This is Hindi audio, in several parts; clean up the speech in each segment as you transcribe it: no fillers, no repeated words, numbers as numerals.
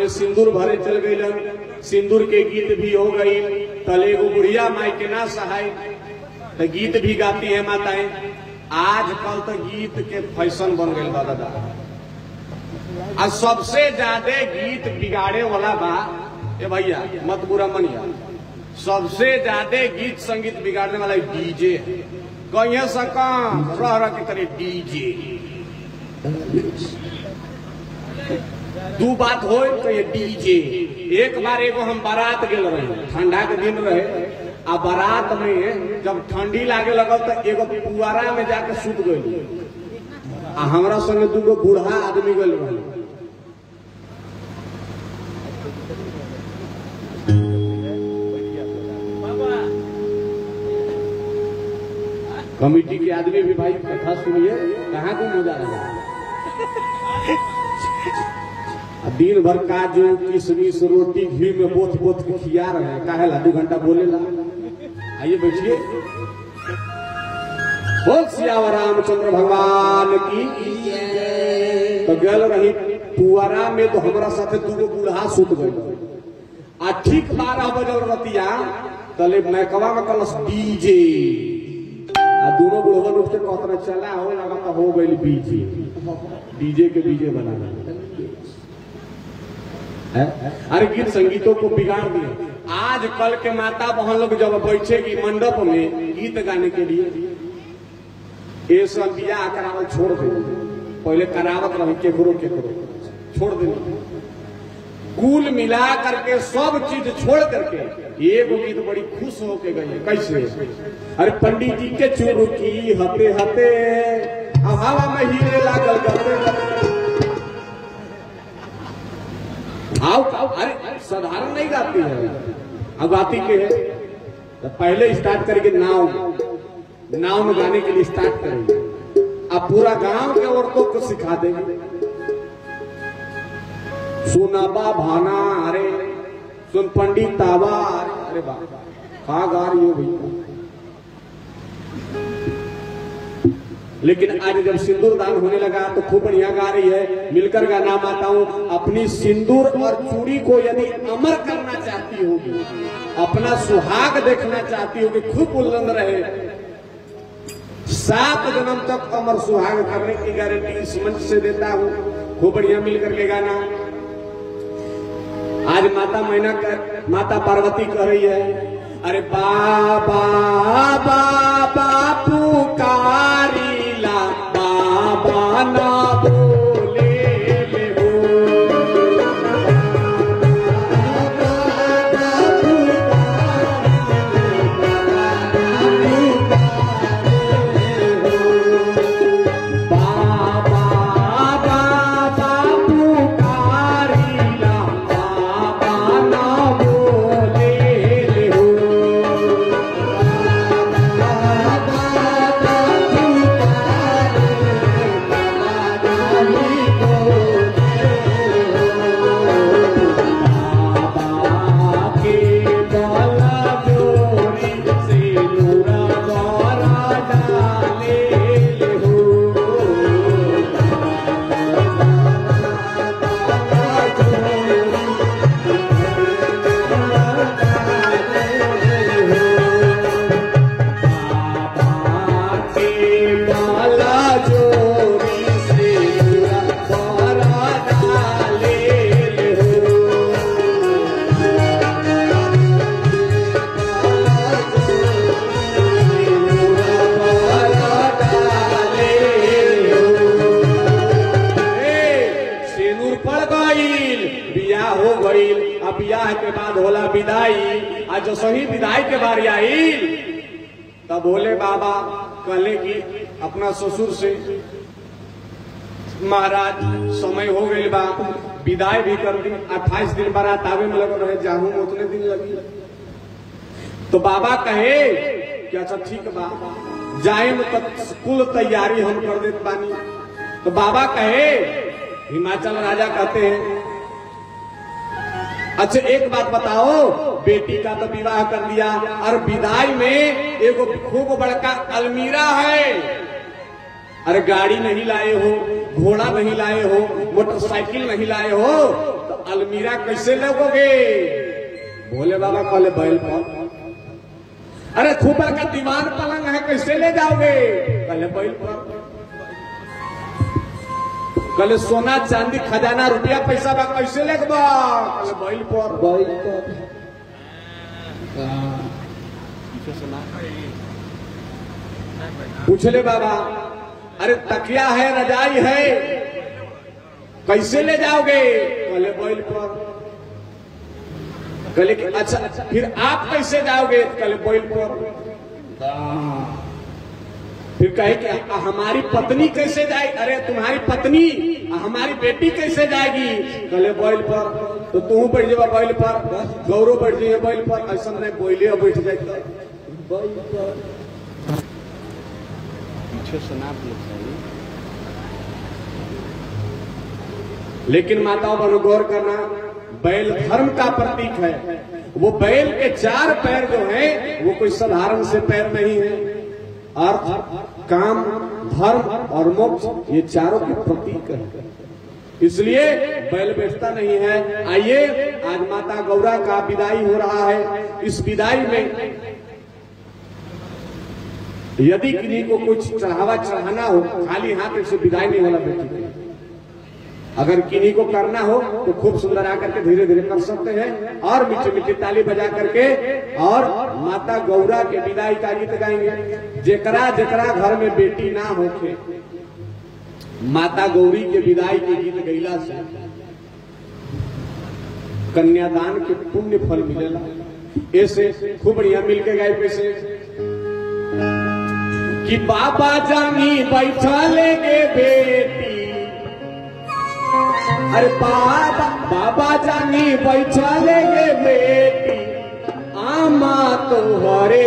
सिंदूर भरे चल गई, सिंदूर के गीत भी हो गई। तले वो बुढ़िया माई के ना सहाय तो गीत भी गाती है माताएं। आजकल तो गीत के फैशन बन गए बा दादा। और सबसे ज्यादा गीत बिगाड़े वाला बा ए भैया मत बुरा मनिया, सबसे ज्यादा गीत संगीत बिगाड़ने वाला डीजे है। कहीं सका रह के करे डीजे। दू बात हो तो ये डीजे। एक बार एगो हम बारात गेल रहे, ठंडा के दिन रहे, आ बारात में जब ठंडी लागे लगल तो एगो पुआरा में जाके सुत गई। आ हमरा संगे दूगो बूढ़ा आदमी गेल रहे। कमिटी के आदमी भी भाई कथा सुनिए, कहाँ को मजा रहा। दिन भर काजू किशमिश रोटी घी में बोथ बोथ के खिया रहे हैं। काहे ला 2 घंटा बोले ला। आइए बैठिए। बोल सियावर रामचंद्र भगवान की। तो गल रही पुआरा में तो हमारा साथे 2 बूढ़ा सुत गए। आ ठीक 12 बजल रतिया तले मैकवा में कलस डीजे। आ दोनों बुढ़वा उठ के कहते चला हो लगा तो हो गई बीजे। डीजे के डीजे बना अरे गीत संगीतों को बिगाड़ दिए। आज कल के माता बहन लोग जब बैठेगी मंडप में गीत गाने के लिए, ये सब बियाह करावल छोड़ दे। पहले करावत रहे केकरो छोड़ दे। कुल मिला करके सब चीज छोड़ करके एगो गीत बड़ी खुश होके गई। कैसे? अरे पंडित जी के चुरुकी हते हते हवा में हीरे लागल करते। अरे साधारण नहीं गाती है, अब गाती के है तो पहले स्टार्ट करके नाव में गाने के लिए स्टार्ट करेंगे। अब पूरा गांव के औरतों को सिखा देंगे। सुनाबा भाना अरे सुन पंडित ताबा अरे बा कहा गा रही हो भैया। लेकिन आज जब सिंदूर दान होने लगा तो खूब बढ़िया गा रही है। मिलकर गाना माताओं, अपनी सिंदूर और चूड़ी को यदि अमर करना चाहती होगी, अपना सुहाग देखना चाहती होगी, खूब बुलंद रहे, 7 जन्म तक अमर सुहाग करने की गारंटी इस मंच से देता हूं। खूब बढ़िया मिलकर के गाना। आज माता पार्वती कह रही है, अरे बाबा बाबा पुकारीला बाबा ना बोले ले हो। बाबा बाबा पुकारीला बाबा ना बोले ले हो। हो गईल, अब बियाह के बाद होला विदाई। आज जो सही विदाई के बारी आई तब भोले बाबा कहले कि अपना ससुर से, महाराज समय हो गई बा, विदाई भी कर दी, 28 दिन बारात आवे में लगो रहे, जाहू में उतने दिन लगी। तो बाबा कहे कि अच्छा ठीक बा, जाए में कुल तैयारी हम कर देते बानी। तो बाबा कहे, हिमाचल राजा कहते हैं अच्छा एक बात बताओ, बेटी का तो विवाह कर दिया और विदाई में एगो खूब बड़का अलमीरा है, अरे गाड़ी नहीं लाए हो, घोड़ा नहीं लाए हो, मोटरसाइकिल नहीं लाए हो, तो अलमीरा कैसे लोगे? भोले बाबा कहले बैल पर। अरे खूब बड़का दीवान पलंग है, कैसे ले जाओगे? कहले बैल पर। कहले सोना चांदी खजाना रुपया पैसा बा, कैसे लेगबा? कहले बैल पर। बैल पर पूछले बाबा, अरे तकिया है, रजाई है, कैसे ले जाओगे? कहले बैल पर। कहले कि अच्छा फिर आप कैसे जाओगे? कहले बैल पर। फिर कहे कि हमारी पत्नी कैसे जाएगी? अरे तुम्हारी पत्नी, हमारी बेटी कैसे जाएगी? कहले बैल पर। तो तू बैठ जाए बैल पर, गौरव बैठ जाइए बैल पर, ऐसा नहीं बोले बैठ जाए बैल पर। लेकिन माताओं पर गौर करना, बैल धर्म का प्रतीक है। वो बैल के 4 पैर जो हैं वो कोई साधारण से पैर नहीं है। अर्थ, काम, धर्म और मोक्ष ये चारों के प्रतीक है, इसलिए बैल बेचता नहीं है। आइए, आज माता गौरा का विदाई हो रहा है। इस विदाई में यदि किसी को कुछ चढ़ावा चढ़ाना हो, खाली हाथ से विदाई नहीं होला बेटी। अगर किन्हीं को करना हो तो खूब सुंदर आकर के धीरे धीरे कर सकते हैं, और मीठी मीठी ताली बजा करके और माता गौरा के विदाई का गीत गाएंगे। जेकरा जेकरा घर में बेटी ना होके माता गौरी के विदाई के गीत गैला से कन्यादान के पुण्य फल मिलेला। ऐसे खूब बढ़िया मिलके गाय पैसे कि बाबा जानी बैठा लेंगे बेटी, अरे बाबा जानी बैठा लेंगे बेटी, आमा तो हरे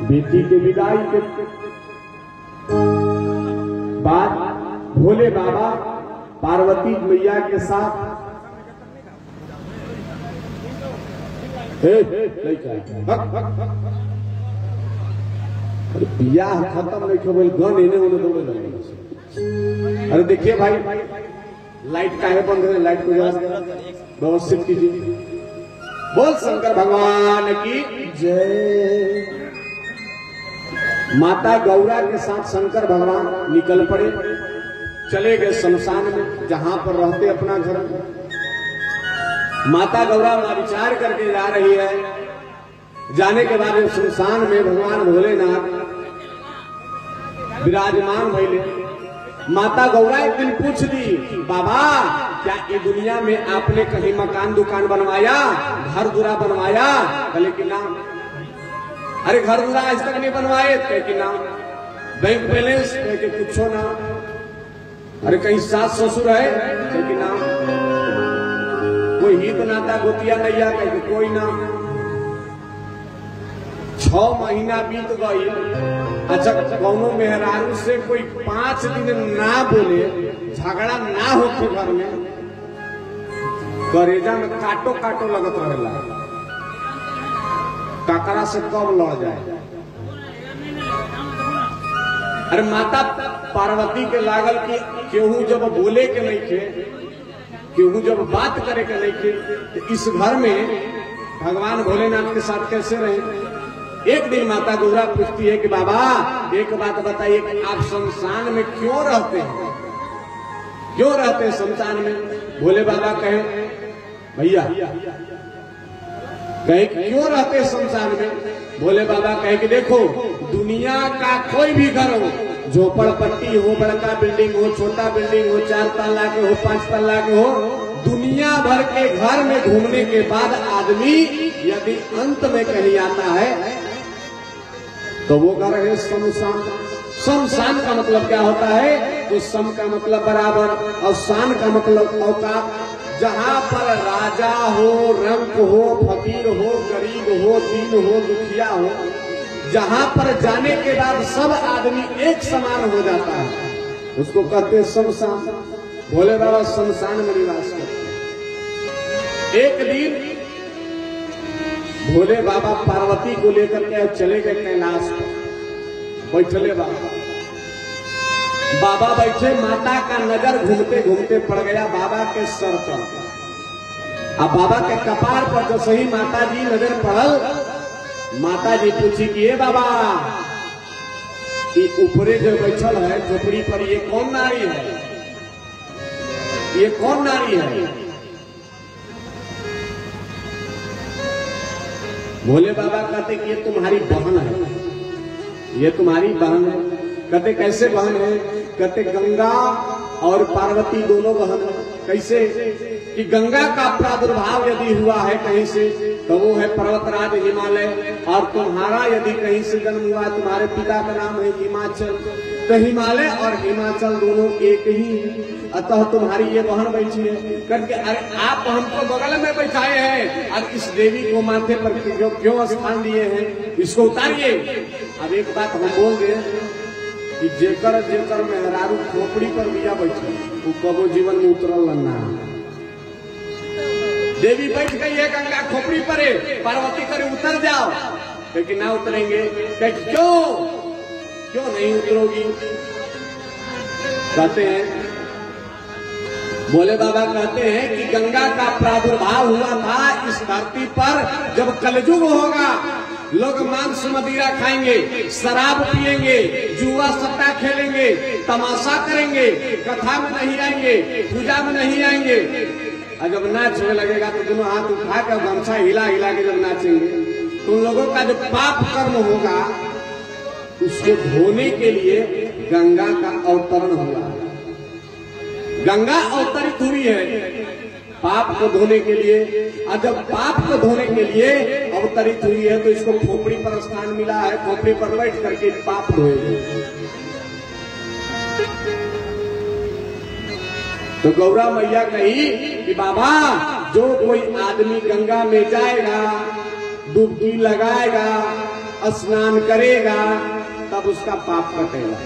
बेटी के विदाई के बाद भोले बाबा पार्वती मैया के साथ बियाह खत्म नहीं खबर गन इन्हें उन्हें दौड़े लगे। अरे देखिए भाई लाइट काहे बंद है, लाइट को जरा व्यवस्थित कीजिए। बोल शंकर भगवान की जय। माता गौरा के साथ शंकर भगवान निकल पड़े, चले गए शमशान में जहां पर रहते अपना घर। माता गौरा विचार करके जा रही है। जाने के बाद शमशान में भगवान भोलेनाथ विराजमान भइले। माता गौरा एक दिन पूछ दी, बाबा क्या ये दुनिया में आपने कहीं मकान दुकान बनवाया, घर दुरा बनवाया? बोले कि ना। अरे घर दुरा आज तक नहीं बनवाए? कहे कि ना। Bank balance? कहे कि कुछ ना। अरे कहीं सास ससुर है? कहे कि ना। कोई हित नाता गोतिया नैया? कहे कि कोई ना। 6 महीना बीत गई। अच्छा कौनो मेहरारू से कोई 5 दिन ना बोले, झगड़ा ना होके घर में, करेजा में काटो काटो लगत रहेला, काकरा से कब लड़ जाए। अरे माता पार्वती के लागल कि केहू जब बोले के नहीं थे, केहू जब बात करे के नहीं थे, तो इस घर में भगवान भोलेनाथ के साथ कैसे रहे। एक दिन माता गौरा पूछती है कि बाबा एक बात बताइए कि आप शमशान में क्यों रहते हैं, क्यों रहते हैं शमशान में? भोले बाबा कहे भैया कहे क्यों रहते हैं शमशान में? भोले बाबा कहे कि देखो दुनिया का कोई भी घर हो, झोपड़पट्टी हो, बड़का बिल्डिंग हो, छोटा बिल्डिंग हो, 4 तल्ला के हो, 5 तल्ला के हो, दुनिया भर के घर में घूमने के बाद आदमी यदि अंत में कहीं आता है तो वो घर है शमशान। शमशान का मतलब क्या होता है? तो सम का मतलब बराबर और शान का मतलब औकात। जहां पर राजा हो, रंक हो, फकीर हो, गरीब हो, दीन हो, दुखिया हो, जहां पर जाने के बाद सब आदमी एक समान हो जाता है, उसको कहते हैं शमशान। भोले बाबा शमशान में निवास करते। एक दिन भोले बाबा पार्वती को लेकर के चले गए कैलाश पर। बैठले बाबा, बाबा बैठे, माता का नजर घूमते घूमते पड़ गया बाबा के सर पर। अब बाबा के कपार पर जो सही माता जी नजर पड़ल, माता जी पूछी कि ये बाबा ये ऊपरे जो बैठल है झोपड़ी पर, ये कौन नारी है? ये कौन नारी है? भोले बाबा कहते कि ये तुम्हारी बहन है, ये तुम्हारी बहन है। कहते कैसे बहन है? कहते गंगा और पार्वती दोनों बहन है। कैसे? कि गंगा का प्रादुर्भाव यदि हुआ है कहीं से तो वो है पर्वतराज हिमालय, और तुम्हारा यदि कहीं से जन्म हुआ, तुम्हारे पिता का नाम है हिमाचल, तो हिमालय और हिमाचल दोनों एक ही है, अतः तुम्हारी ये बहन बैठी है। करके अरे आप हमको बगल में बैठाए हैं और इस देवी को माथे पर क्यों स्थान दिए हैं, इसको उतारिए। अब एक बात हम बोल रहे कि जेकर जेकर मेहरारू खोपड़ी पर बिया बैठे वो कबो जीवन में उतरल ना। देवी बैठ गई है गंगा खोपड़ी पर, पार्वती करे उतर जाओ, लेकिन ना उतरेंगे। क्यों क्यों नहीं उतरोगी? कहते हैं भोले बाबा कहते हैं कि गंगा का प्रादुर्भाव हुआ था इस धरती पर जब कलयुग होगा। लोग मांस मदिरा खाएंगे, शराब पिएंगे, जुआ सट्टा खेलेंगे, तमाशा करेंगे, कथा में नहीं आएंगे, पूजा में नहीं आएंगे। और जब नाचने लगेगा तो दोनों हाथ उठा कर गमछा हिला हिला के जब नाचेंगे, तो उन लोगों का जो पाप कर्म होगा उसको धोने के लिए गंगा का अवतरण हुआ। गंगा अवतरित हुई है पाप को धोने के लिए। और जब पाप को धोने के लिए अवतरित हुई है तो इसको खोपड़ी पर स्थान मिला है, खोपड़ी पर बैठ करके पाप धोएगी। तो गौरा मैया कही कि बाबा जो कोई आदमी गंगा में जाएगा, डुबकी लगाएगा, स्नान करेगा, तब उसका पाप कटेगा।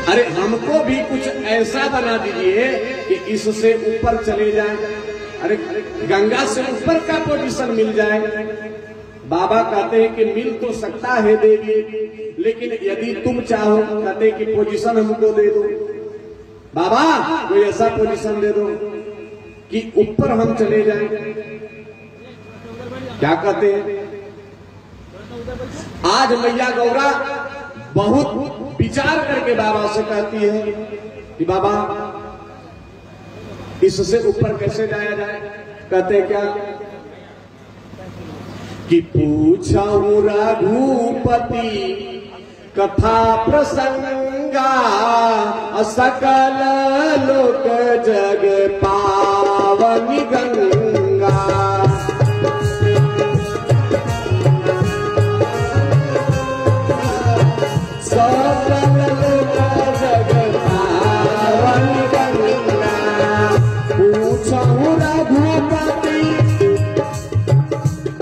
अरे हमको भी कुछ ऐसा बना दीजिए कि इससे ऊपर चले जाए। अरे गंगा से ऊपर का पोजीशन मिल जाए। बाबा कहते हैं कि मिल तो सकता है देवी, लेकिन यदि तुम चाहो, कहते कि पोजीशन हमको दे दो। बाबा कोई ऐसा पोजीशन दे दो कि ऊपर हम चले जाएं। क्या कहते हैं? आज मैया गौरा बहुत विचार करके बाबा से कहती है कि बाबा इससे ऊपर कैसे जाया जाए। कहते क्या कि पूछूं रघुपति कथा प्रसंगा, सकल लोक जग पावनी गंगा। सकल लोक जग पावनी गंगा। पूछूं रघुपति,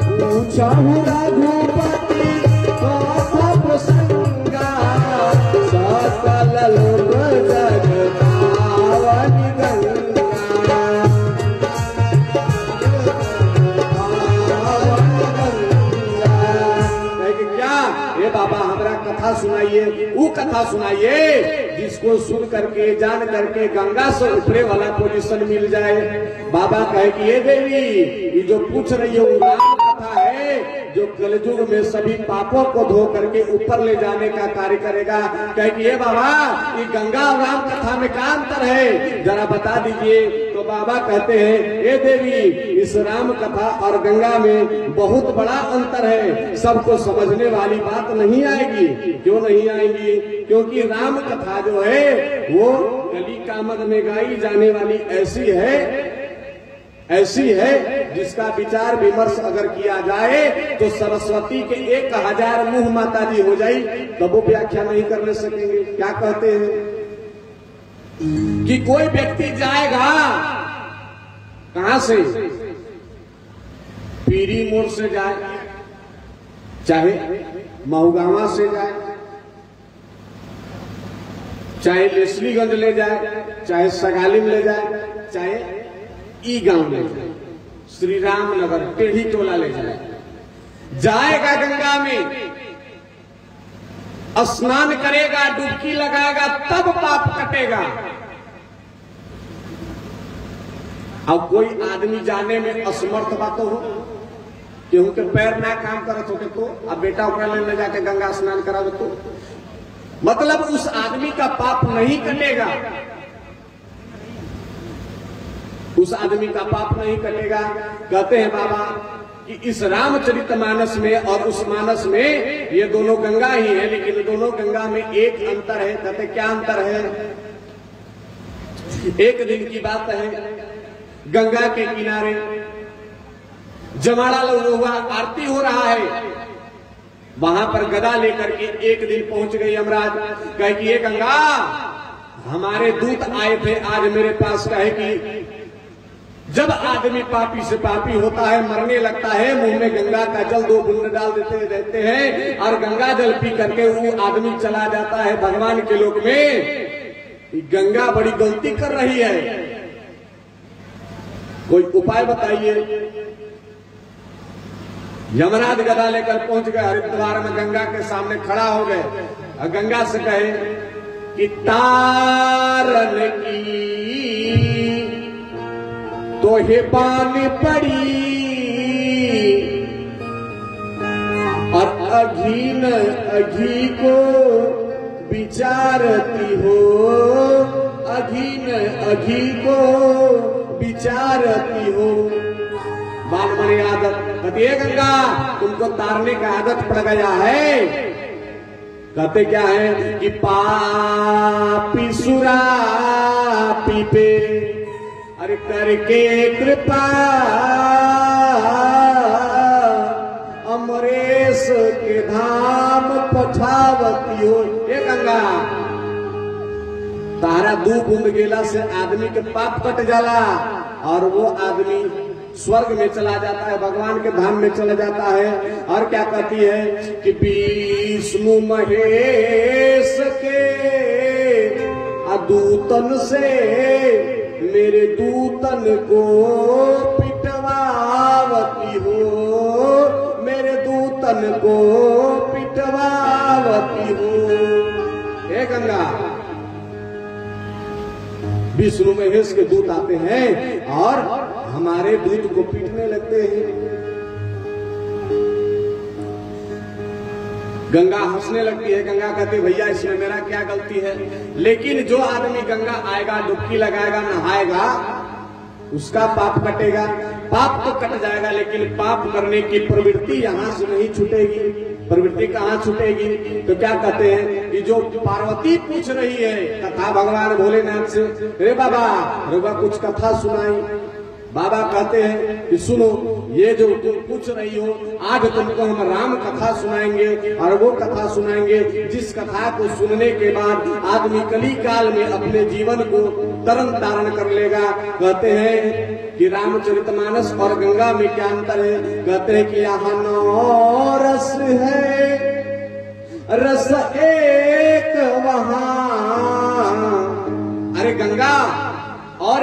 पूछूं रघुपति कथा प्रसंगा, सकल लोक जग पावनी गंगा। क्या ये बाबा हमरा कथा सुनाइए, वो कथा सुनाइए जिसको सुन करके जान करके गंगा से ऊपरे वाला पोजीशन मिल जाए। बाबा कहे कि ये देवी ये जो पूछ रही है वो राम कथा है, जो कलयुग में सभी पापों को धो करके ऊपर ले जाने का कार्य करेगा। कहे कि ये बाबा ये गंगा और राम कथा में क्या अंतर है, जरा बता दीजिए। तो बाबा कहते हैं ये देवी इस राम कथा और गंगा में बहुत बड़ा अंतर है। सबको समझने वाली बात नहीं आएगी। क्यों नहीं आएगी? क्योंकि राम कथा जो है वो कली कामद में गाई जाने वाली ऐसी है जिसका विचार विमर्श अगर किया जाए तो सरस्वती के 1000 मुंह माता जी हो जाई, तब वो व्याख्या नहीं करने सकेंगे। क्या कहते हैं कि कोई व्यक्ति जाएगा कहां से, पीरी मोड़ से जाए, चाहे मऊगावा से जाए, चाहे लेसलीगंज ले जाए, चाहे सगालिम ले जाए, चाहे ई गांव ले जाए, श्री राम नगर टेढ़ी टोला ले जाए, जाएगा गंगा में, स्नान करेगा, डुबकी लगाएगा, तब पाप कटेगा। अब कोई आदमी जाने में असमर्थ बात हो, केहू के पैर ना काम करत होते तो अब बेटा ओकरा ले जाके गंगा स्नान करावे तो मतलब उस आदमी का पाप नहीं कटेगा, उस आदमी का पाप नहीं कटेगा। कहते हैं बाबा कि इस रामचरितमानस में और उस मानस में ये दोनों गंगा ही है, लेकिन दोनों गंगा में एक अंतर है। कहते क्या अंतर है? एक दिन की बात है, गंगा के किनारे जमाड़ा हुआ आरती हो रहा है, वहां पर गदा लेकर के एक दिन पहुंच गई यमराज। कहे कि ये गंगा हमारे दूत आए थे आज मेरे पास, कहे कि जब आदमी पापी से पापी होता है, मरने लगता है, मुंह में गंगा का जल 2 बूंद डाल देते रहते हैं और गंगा जल पी करके वो आदमी चला जाता है भगवान के लोक में। गंगा बड़ी गलती कर रही है, कोई उपाय बताइए। यमराज गदा लेकर पहुंच गए हरिद्वार में, गंगा के सामने खड़ा हो गए और गंगा से कहे कि तारन की तो हे पानी पड़ी और अघीन अघी को विचारती हो, अघीन अघी को विचारती हो। बाल मनी आदत कहती है गंगा तुमको तारने का आदत पड़ गया है। कहते क्या है कि पापी सुरा पीपे, अरे करके कृपा अमरेश के धाम पठावती हो। ये गंगा तारा 2 बूंद गेला से आदमी के पाप कट जाला और वो आदमी स्वर्ग में चला जाता है, भगवान के धाम में चला जाता है। और क्या कहती है कि विष्णु महेश के दूतन से मेरे दूतन को पिटवावती हो, मेरे दूतन को पिटवावती हो। हे गंगा, विष्णु महेश के दूत आते हैं और हमारे दूत को पीटने लगते हैं। गंगा हंसने लगती है। गंगा कहती भैया इसमें मेरा क्या गलती है। लेकिन जो आदमी गंगा आएगा, डुबकी लगाएगा, नहाएगा, उसका पाप कटेगा। पाप तो कट जाएगा, लेकिन पाप करने की प्रवृत्ति यहाँ से नहीं छूटेगी। प्रवृत्ति कहाँ छूटेगी? तो क्या कहते हैं कि जो पार्वती पूछ रही है कथा भगवान भोलेनाथ से, रे बाबा कुछ कथा सुनाई। बाबा कहते हैं कि सुनो, ये जो तुम पूछ रही हो, आज तुमको हम राम कथा सुनाएंगे। और वो कथा सुनाएंगे जिस कथा को सुनने के बाद आदमी कली काल में अपने जीवन को तरन तारण कर लेगा। कहते हैं कि रामचरितमानस और गंगा में क्या अंतर है? कहते हैं कि यहाँ 9 रस है, रस एक वहाँ। अरे गंगा और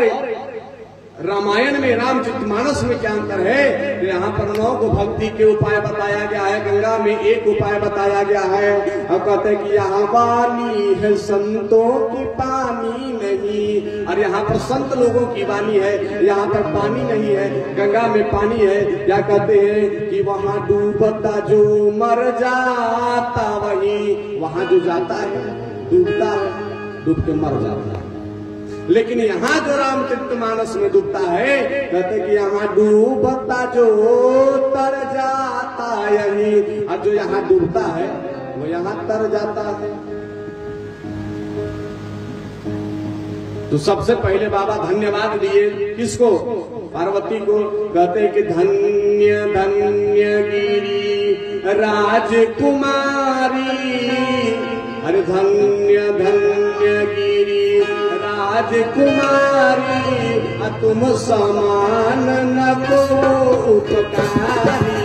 रामायण में रामचरितमानस में क्या अंतर है? तो यहाँ पर 9 को भक्ति के उपाय बताया गया है, गंगा में 1 उपाय बताया गया है। और कहते हैं कि यहाँ वाणी है संतों की, पानी नहीं। और यहाँ पर संत लोगों की वाणी है, यहाँ पर पानी नहीं है। गंगा में पानी है। क्या कहते हैं कि वहाँ डूबता जो मर जाता वही, वहाँ जो जाता है डूबता है, डूब के मर जाता है। लेकिन यहाँ जो रामचरितमानस में डूबता है, कहते कि यहाँ डूबता जो तर जाता यही। और जो यहाँ डूबता है वो यहाँ तर जाता है। तो सबसे पहले बाबा धन्यवाद दिए किसको? पार्वती को। कहते कि धन्य धन्य गिरी राजकुमारी, अरे धन्य धन्य गिरी राजकुमारी, तुम समान न को उपकारी।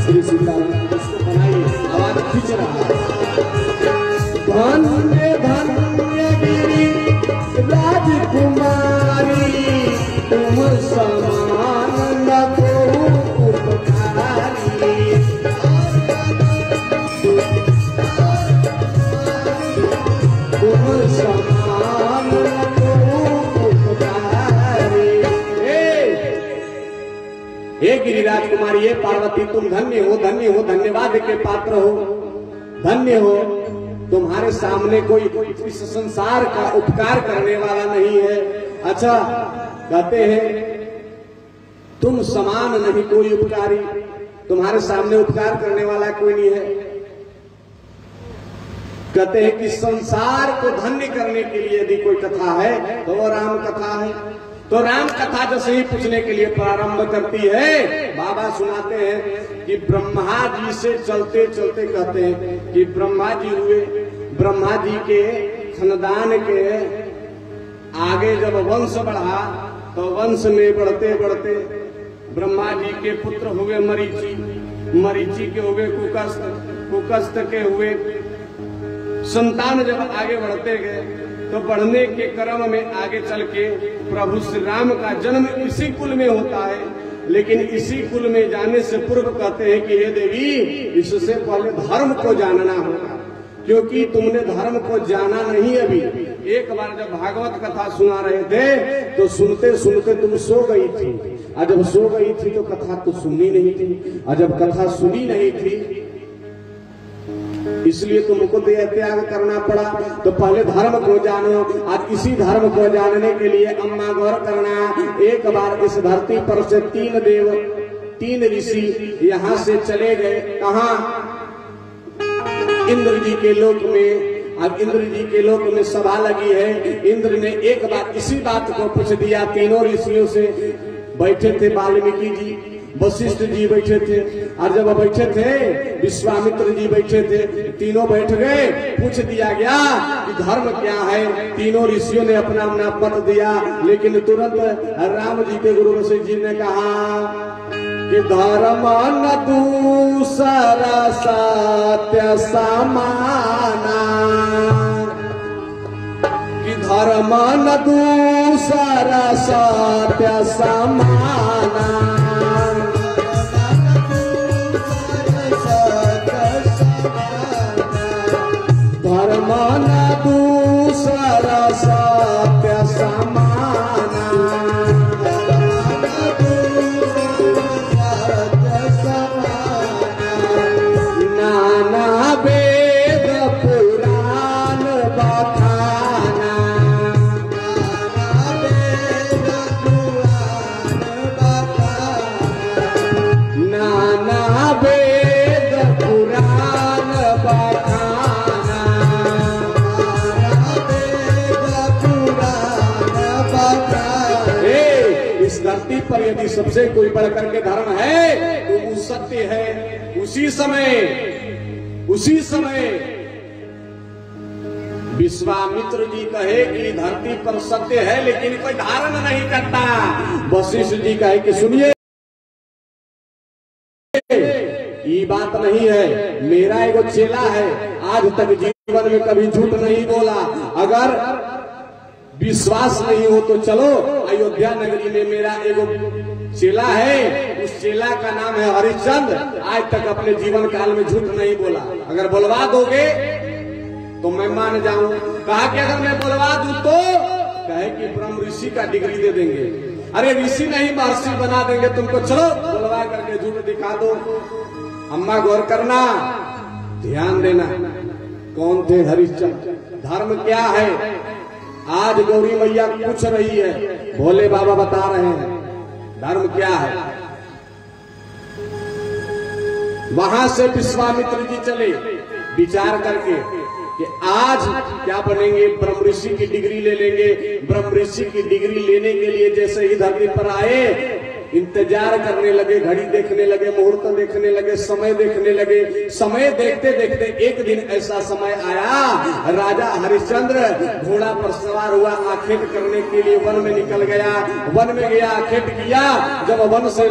श्री सीताराम इसको बनाइए, आवाज खींच रहा। धन्य धन्य गिरी राजकुमारी, तुम समान न को उपकारी। हे गिरिराज कुमारी, ये पार्वती, तुम धन्य हो, धन्य हो, धन्यवाद के पात्र हो, धन्य हो। तुम्हारे सामने कोई इस संसार का उपकार करने वाला नहीं है। अच्छा, कहते हैं तुम समान नहीं कोई उपकारी, तुम्हारे सामने उपकार करने वाला कोई नहीं है। कहते हैं कि संसार को धन्य करने के लिए यदि कोई कथा है तो वो राम कथा है। तो राम कथा जैसे ही पूछने के लिए प्रारंभ करती है, बाबा सुनाते हैं कि ब्रह्मा जी से चलते चलते कहते हैं कि ब्रह्मा जी हुए, ब्रह्मा जी के खानदान के आगे जब वंश बढ़ा तो वंश में बढ़ते बढ़ते ब्रह्मा जी के पुत्र हुए मरीचि, मरीचि के हुए कुकस्त, कुकस्त के हुए संतान। जब आगे बढ़ते गए तो बढ़ने के क्रम में आगे चल के प्रभु श्री राम का जन्म इसी कुल में होता है। लेकिन इसी कुल में जाने से पूर्व कहते हैं कि हे देवी, इससे पहले धर्म को जानना होगा, क्योंकि तुमने धर्म को जाना नहीं अभी। एक बार जब भागवत कथा सुना रहे थे तो सुनते सुनते तुम सो गई थी, और जब सो गई थी तो कथा तो सुनी नहीं थी, और जब कथा सुनी नहीं थी इसलिए तुमको देह त्याग करना पड़ा। तो पहले धर्म को जानो, आज इसी धर्म को जानने के लिए अम्मा गौर करना। एक बार इस धरती पर से 3 देव 3 ऋषि यहाँ से चले गए, कहाँ? इंद्र जी के लोक में। अब इंद्र जी के लोक में सभा लगी है। इंद्र ने एक बात इसी बात को पूछ दिया। तीनों ऋषियों से बैठे थे, वाल्मीकि जी, वशिष्ठ जी बैठे थे, और जब बैठे थे विश्वामित्र जी बैठे थे, तीनों बैठ गए। पूछ दिया गया कि धर्म क्या है। तीनों ऋषियों ने अपना अपना मत दिया, लेकिन तुरंत राम जी के गुरु वशिष्ठ जी ने कहा कि धर्म न दूसरा सत्य समाना, कि धर्म न दूसरा सत्य समाना, धर्म न दूसरा सत्य समाना, नाना वेद पुराण बखाना, नाना वेद पुराण बखाना, इस धरती पर यदि सबसे कोई बढ़कर के धर्म है तो वो सत्य है। उसी समय विश्वामित्र जी कहे कि धरती पर सत्य है लेकिन कोई धारण नहीं करता। वशिष्ठ जी कहे कि सुनिए, ये बात नहीं है, मेरा एगो चेला है, आज तक जीवन में कभी झूठ नहीं बोला। अगर विश्वास नहीं हो तो चलो, अयोध्या नगरी में मेरा एगो चेला है, उस चेला का नाम है हरिश्चंद्र, आज तक अपने जीवन काल में झूठ नहीं बोला। अगर बुलवा दोगे तो मैं मान जाऊं। कहा कि अगर मैं बुलवा दूं तो कहे कि ब्रह्म ऋषि का डिग्री दे देंगे। अरे ऋषि नहीं महर्षि बना देंगे तुमको, चलो बुलवा करके झूठ दिखा दो। अम्मा गौर करना, ध्यान देना, कौन थे हरिश्चंद्र, धर्म क्या है। आज गौरी मैया पूछ रही है, भोले बाबा बता रहे हैं धर्म क्या है। वहां से विश्वामित्र जी चले विचार करके कि आज क्या बनेंगे, ब्रह्म ऋषि की डिग्री ले लेंगे। ब्रह्म ऋषि की डिग्री लेने के लिए जैसे ही धरती पर आए, इंतजार करने लगे, घड़ी देखने लगे, मुहूर्त देखने लगे, समय देखने लगे। समय देखते देखते एक दिन ऐसा समय आया, राजा हरिश्चंद्र घोड़ा पर सवार हुआ, आखेट करने के लिए वन में निकल गया। वन में गया, आखेट किया। जब वन से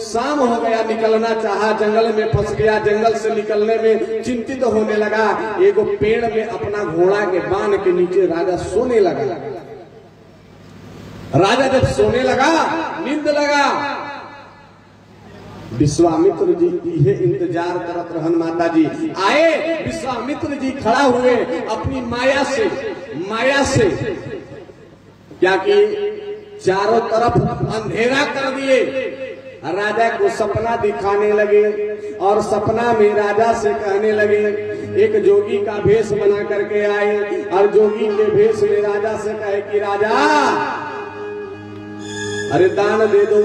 शाम हो गया, निकलना चाहा, जंगल में फंस गया। जंगल से निकलने में चिंतित होने लगा। एगो पेड़ में अपना घोड़ा के बांध के नीचे राजा सोने लगा। राजा जब सोने लगा, नींद लगा, विश्वामित्र जी ये इंतजार करत रहन। माता जी आए, विश्वामित्र जी खड़ा हुए, अपनी माया से क्या कि चारों तरफ अंधेरा कर दिए। राजा को सपना दिखाने लगे और सपना में राजा से कहने लगे। एक जोगी का भेष बना करके आए और जोगी के भेष में राजा से कहे कि राजा, अरे दान दे दो,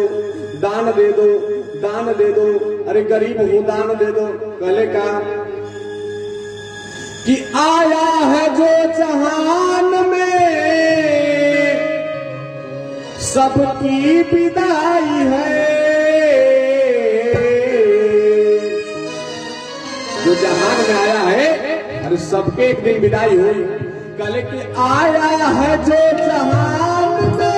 दान दे दो, दान दे दो, अरे गरीब हूं, दान दे दो। कहले का कि आया है जो जहान में सबकी विदाई है, जो जहान में आया है अरे सबके एक दिन विदाई हुई। कहले कि आया है जो जहान में,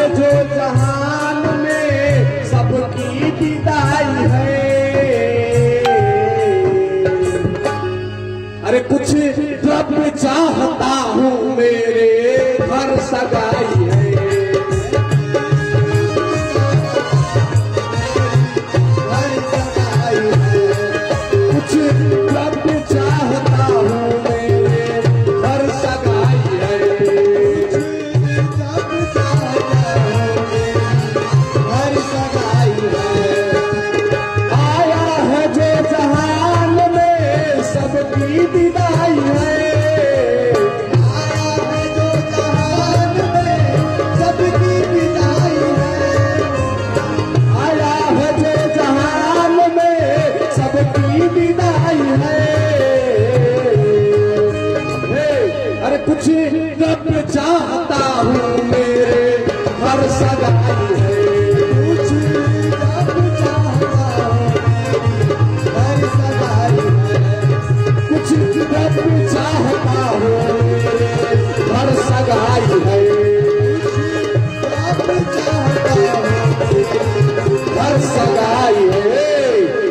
जो जहान में सबकी विदाई है। अरे कुछ द्रव्य चाहता हूँ, मेरे घर सगाई है। कुछ द्रव्य चाहता हूँ, मेरे घर सगाई है। विदाई है, विदाई है। अरे कुछ रब चाहता हूँ मेरे घर सगाई है। कुछ रब चाहता हूँ घर सगाई है। कुछ रब चाहता हूँ मेरे घर सगाई है। रब चाहता हूँ घर सगाई है।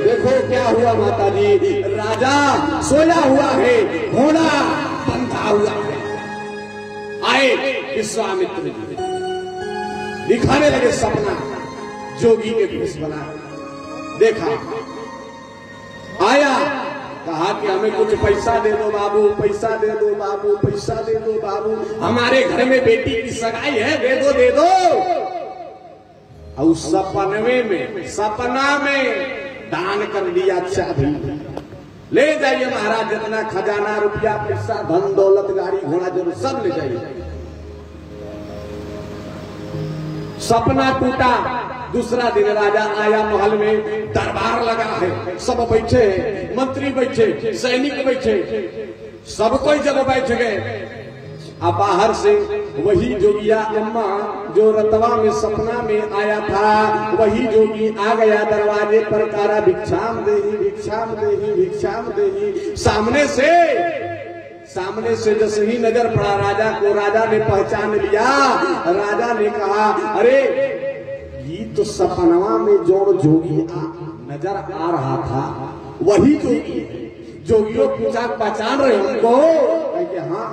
देखो क्या हुआ माता जी, राजा सोया हुआ है, घोड़ा बंधा हुआ है। आए विश्वामित्र जी दिखाने लगे सपना, जोगी के भेष बना। देखा, आया, कहा कि हमें कुछ पैसा दे दो बाबू, पैसा दे दो बाबू, पैसा दे दो बाबू, हमारे घर में बेटी की सगाई है, दे दो दे दो। और सपना में दान कर दिया चाबी। ले जाइए महाराज, जितना खजाना रुपया पैसा धन दौलत गाड़ी घोड़ा जरूर सब ले जाइए। सपना टूटा। दूसरा दिन राजा आया, महल में दरबार लगा है, सब बैठे हैं, मंत्री बैठे, सैनिक बैठे, सब कोई जब बैठ गए, अब बाहर से वही जोगिया अम्मा जो रतवा में सपना में आया था, वही जोगी आ गया दरवाजे पर, कारा भिक्षाम देही भिक्षाम देही भिक्षाम देही। सामने से जैसे ही नजर पड़ा राजा को, राजा ने पहचान लिया। राजा ने कहा, अरे ये तो सपनवा में जो जोगी नजर आ रहा था वही जोगी है। जोगियों पूछा, पहचान रहे उनको? हाँ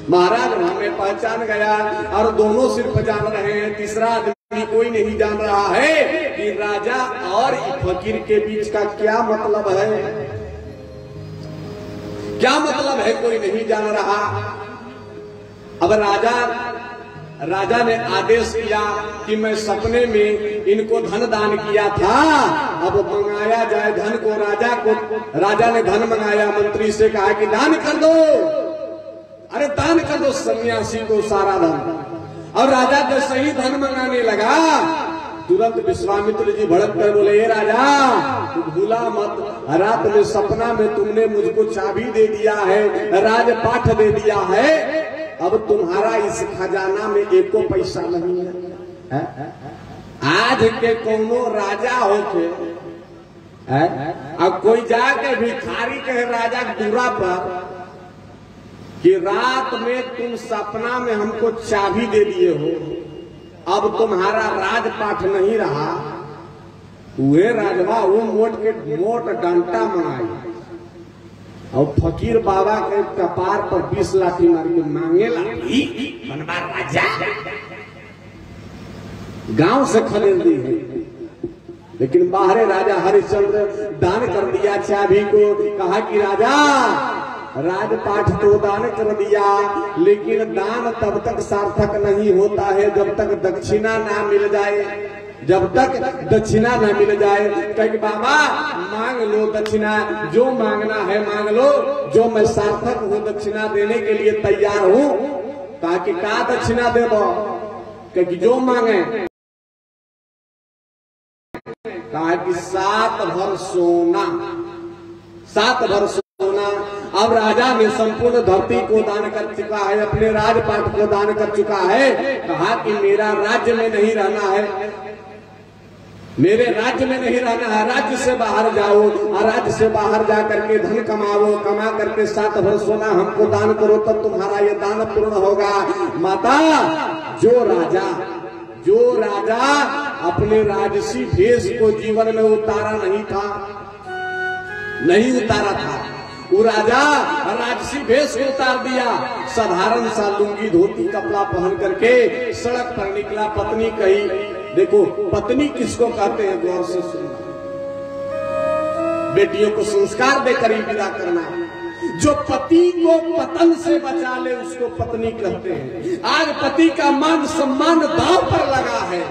महाराज, हमें पहचान गया, और दोनों सिर्फ जान रहे हैं, तीसरा आदमी कोई नहीं जान रहा है कि राजा और फकीर के बीच का क्या मतलब है। क्या मतलब है कोई नहीं जान रहा। अब राजा ने आदेश किया कि मैं सपने में इनको धन दान किया था, अब मंगाया जाए धन को। राजा ने धन मंगाया, मंत्री से कहा कि दान कर दो, अरे दान कर दो सन्यासी को सारा धन। और राजा जैसे ही धन मंगाने लगा, तुरंत विश्वामित्र जी भड़क कर बोले, हे राजा तू भूला मत, रात में सपना में तुमने मुझको चाबी दे दिया है, राजपाठ दे दिया है, अब तुम्हारा इस खजाना में एको पैसा नहीं है। आज के कोनो राजा होके अब कोई जाके भिखारी कहे राजा दूरा पर कि रात में तुम सपना में हमको चाबी दे दिए हो, अब तुम्हारा राजपाठ नहीं रहा। वे राजवा वो मोट डंटा मंगाई और फकीर बाबा के कपार पर 20 लाठी मार के मांगे लाठी बनवा राजा। गांव से खरीद दी है, लेकिन बाहरे राजा हरिश्चंद्र दान कर दिया चाबी को। कहा कि राजा राजपाठ तो दान कर दिया, लेकिन दान तब तक सार्थक नहीं होता है जब तक दक्षिणा ना मिल जाए। जब तक दक्षिणा ना मिल जाए, कहे बाबा मांग लो दक्षिणा, जो मांगना है मांग लो, जो मैं सार्थक हूँ दक्षिणा देने के लिए तैयार हूँ। ताकि का दक्षिणा दे दो, कहे जो मांगे। कहा कि 7 भर सोना, 7 भर सोना। अब राजा ने संपूर्ण धरती को दान कर चुका है, अपने राजपाट को दान कर चुका है। कहा कि मेरा राज्य में नहीं रहना है, मेरे राज्य में नहीं रहना है, राज्य से बाहर जाओ, और राज्य से बाहर जा करके धन कमाओ, कमा करके 7 भर सोना हमको दान करो, तब तुम्हारा ये दान पूर्ण होगा। माता, जो राजा अपने राजसी भेष को जीवन में उतारा नहीं उतारा था, वो राजा राजसी भेष को उतार दिया। साधारण सा लुंगी धोती कपड़ा पहन करके सड़क पर निकला। पत्नी कही, देखो पत्नी किसको कहते हैं, गौर से सुनो। बेटियों को संस्कार देकर ही विदा करना। जो पति को पतन से बचा ले उसको पत्नी कहते हैं। आज पति का मान सम्मान दांव पर लगा है।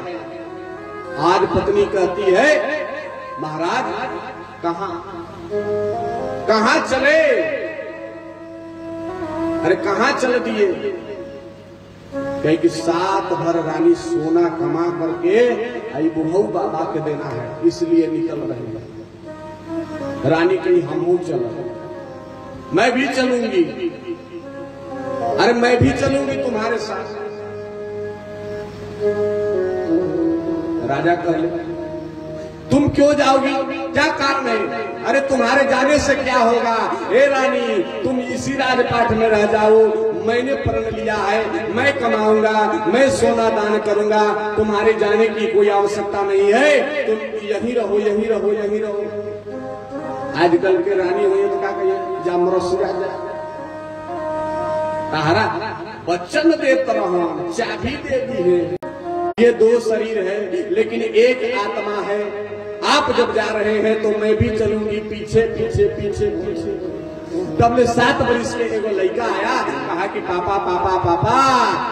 आज पत्नी कहती है, महाराज कहां चले? अरे कहां चल दिए? कहे कि सात भर रानी सोना कमा करके आई बुढ़ऊ बाबा के देना है, इसलिए निकल रहे हैं। रानी कही हम चल, मैं भी चलूंगी, अरे मैं भी चलूंगी तुम्हारे साथ। राजा कहे तुम क्यों जाओगी, क्या कारण है? अरे तुम्हारे जाने से क्या होगा, हे रानी तुम इसी राजपाट में रह जाओ, मैंने प्रण लिया है, मैं कमाऊंगा, मैं सोना दान करूंगा, तुम्हारे जाने की कोई आवश्यकता नहीं है, तुम यहीं रहो यहीं रहो यहीं रहो। आजकल के रानी हुई तो क्या कहिए, जा मरसुरा जा, तारा वचन देता रहो, चाबी दे दी है। ये दो शरीर है लेकिन एक आत्मा है। आप जब जा रहे हैं तो मैं भी चलूंगी पीछे पीछे पीछे पीछे। तब 7 वर्ष के एगो लड़का आया, कहा कि पापा पापा पापा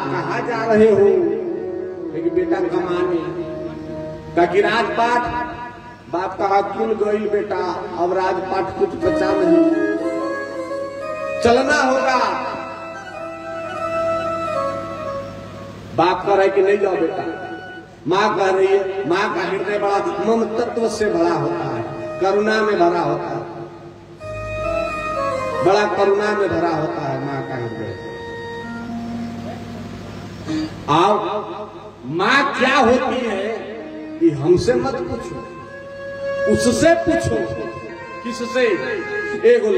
कहाँ जा रहे हो? लेकिन बेटा कमाने। कहा कि राजपाट। बाप कहा क्यों गई बेटा, अब राजपाट कुछ बचा नहीं, चलना होगा। बाप कह रहा है कि नहीं जाओ बेटा। माँ कह रही है, माँ का हृदय बड़ा ममतत्व से भरा होता है, करुणा में भरा होता है, बड़ा करुणा में भरा होता है माँ का हृदय। आओ, माँ क्या होती है कि हमसे मत पूछो, उससे पूछो। किससे? एगो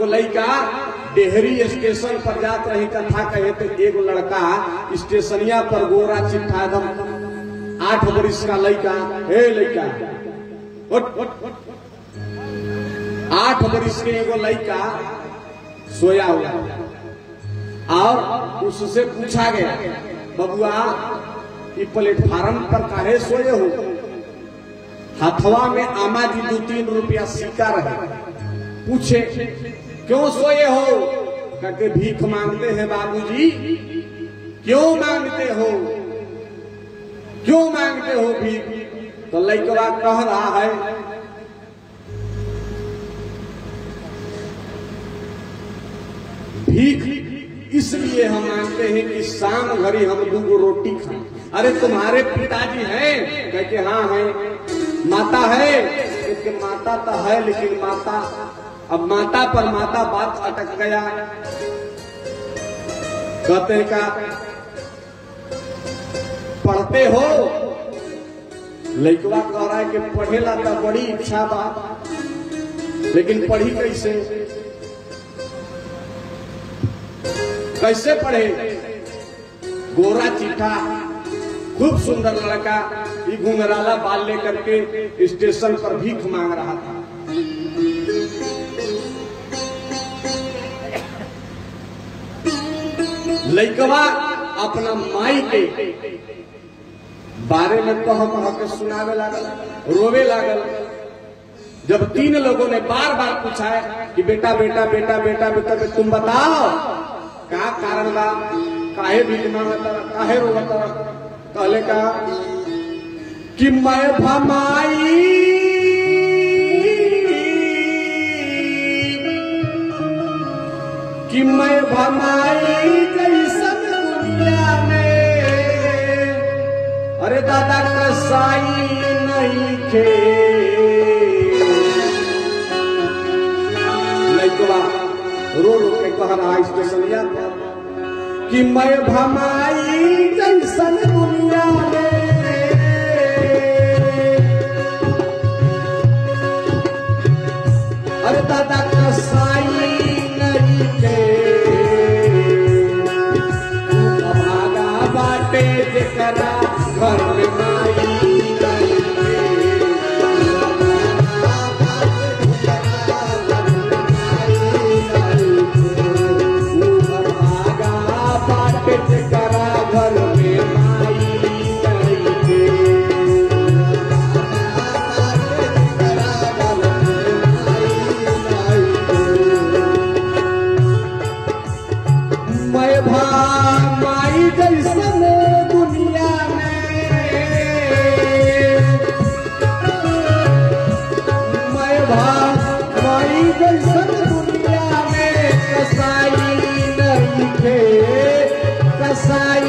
लड़का डेहरी स्टेशन पर जात रही, कथा कहे तो एगो लड़का स्टेशनिया पर गोरा चिट्ठा एकदम 8 वर्ष का लड़का, हे लड़का 8 वर्ष के एगो लड़का सोया हुआ, और उससे पूछा गया बबुआ ये प्लेटफार्म पर काहे सोए हो? हथवा में आमा जी 2-3 रुपया सिक्का रहे। पूछे क्यों सोए हो? कहते भीख मांगते हैं बाबूजी। क्यों मांगते हो, क्यों मांगते हो भीख? तो लड़का कह रहा है भीख इसलिए हम मांगते हैं कि शाम घड़ी हम 2 रोटी खाएं। अरे तुम्हारे पिताजी हैं? कहते हाँ हैं। माता है? कहते माता तो है लेकिन माता, अब माता पर माता बात अटक गया। कहते का पढ़ते हो? लड़का कह रहा है कि पढ़ेला तो बड़ी इच्छा बा, लेकिन पढ़ी कैसे? कैसे पढ़े? गोरा चिट्ठा, खूब सुंदर लड़का, ये घुंघराला बाल लेकर के स्टेशन पर भीख मांग रहा था। लड़कवा अपना माई के बारे में कह के सुनावे लागल, रोवे लागल। जब 3 लोगों ने बार बार पूछा है कि बेटा बेटा बेटा बेटा बेटा तुम बताओ क्या कारण बा, काहे भीख मांगता, काहे रोता? कहले का कि मैं भमाई कि मैं भमाई जैसन दुनिया में, अरे दादा कसाई नहीं खे। लड़का रो रो के कह रहा स्टेशनिया पर कि मैं भमाई जैसन दुनिया में, अरे दादा कसाई नहीं थे। भागा बाटे जकरा घर में माई नहीं थे, भागा बाटे जकरा घर में माई नहीं थे। मैं भाई जैसन दुनिया में, मैं भाई जैसन दुनिया में कसाई नहीं थे, कसाई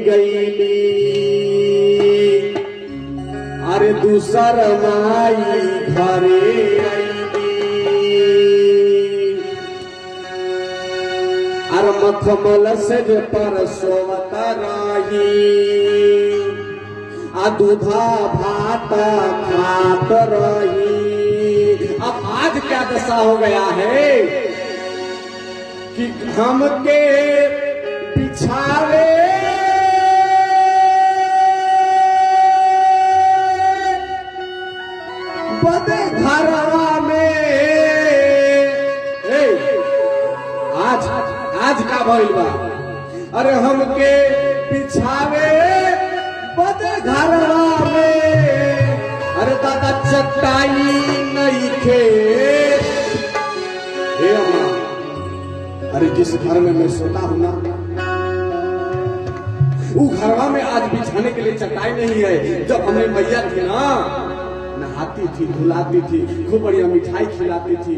गईली अरे दूसर माई घरे आईली अरे मखमल से जे पर सोवत रही आ दूधा भात खात रही। अब आज क्या दशा हो गया है कि हमके बिछावे बदे घरवा में आज का भइल बा अरे हमके बिछावे बदे घरवा में अरे दादा चटाई नहीं खे। हे अम्मा अरे जिस घर में मैं सोता हूं ना वो घरवा में आज बिछाने के लिए चटाई नहीं है। जब हमने मैया थी ना नहाती थी धुलाती थी खूब बढ़िया मिठाई खिलाती थी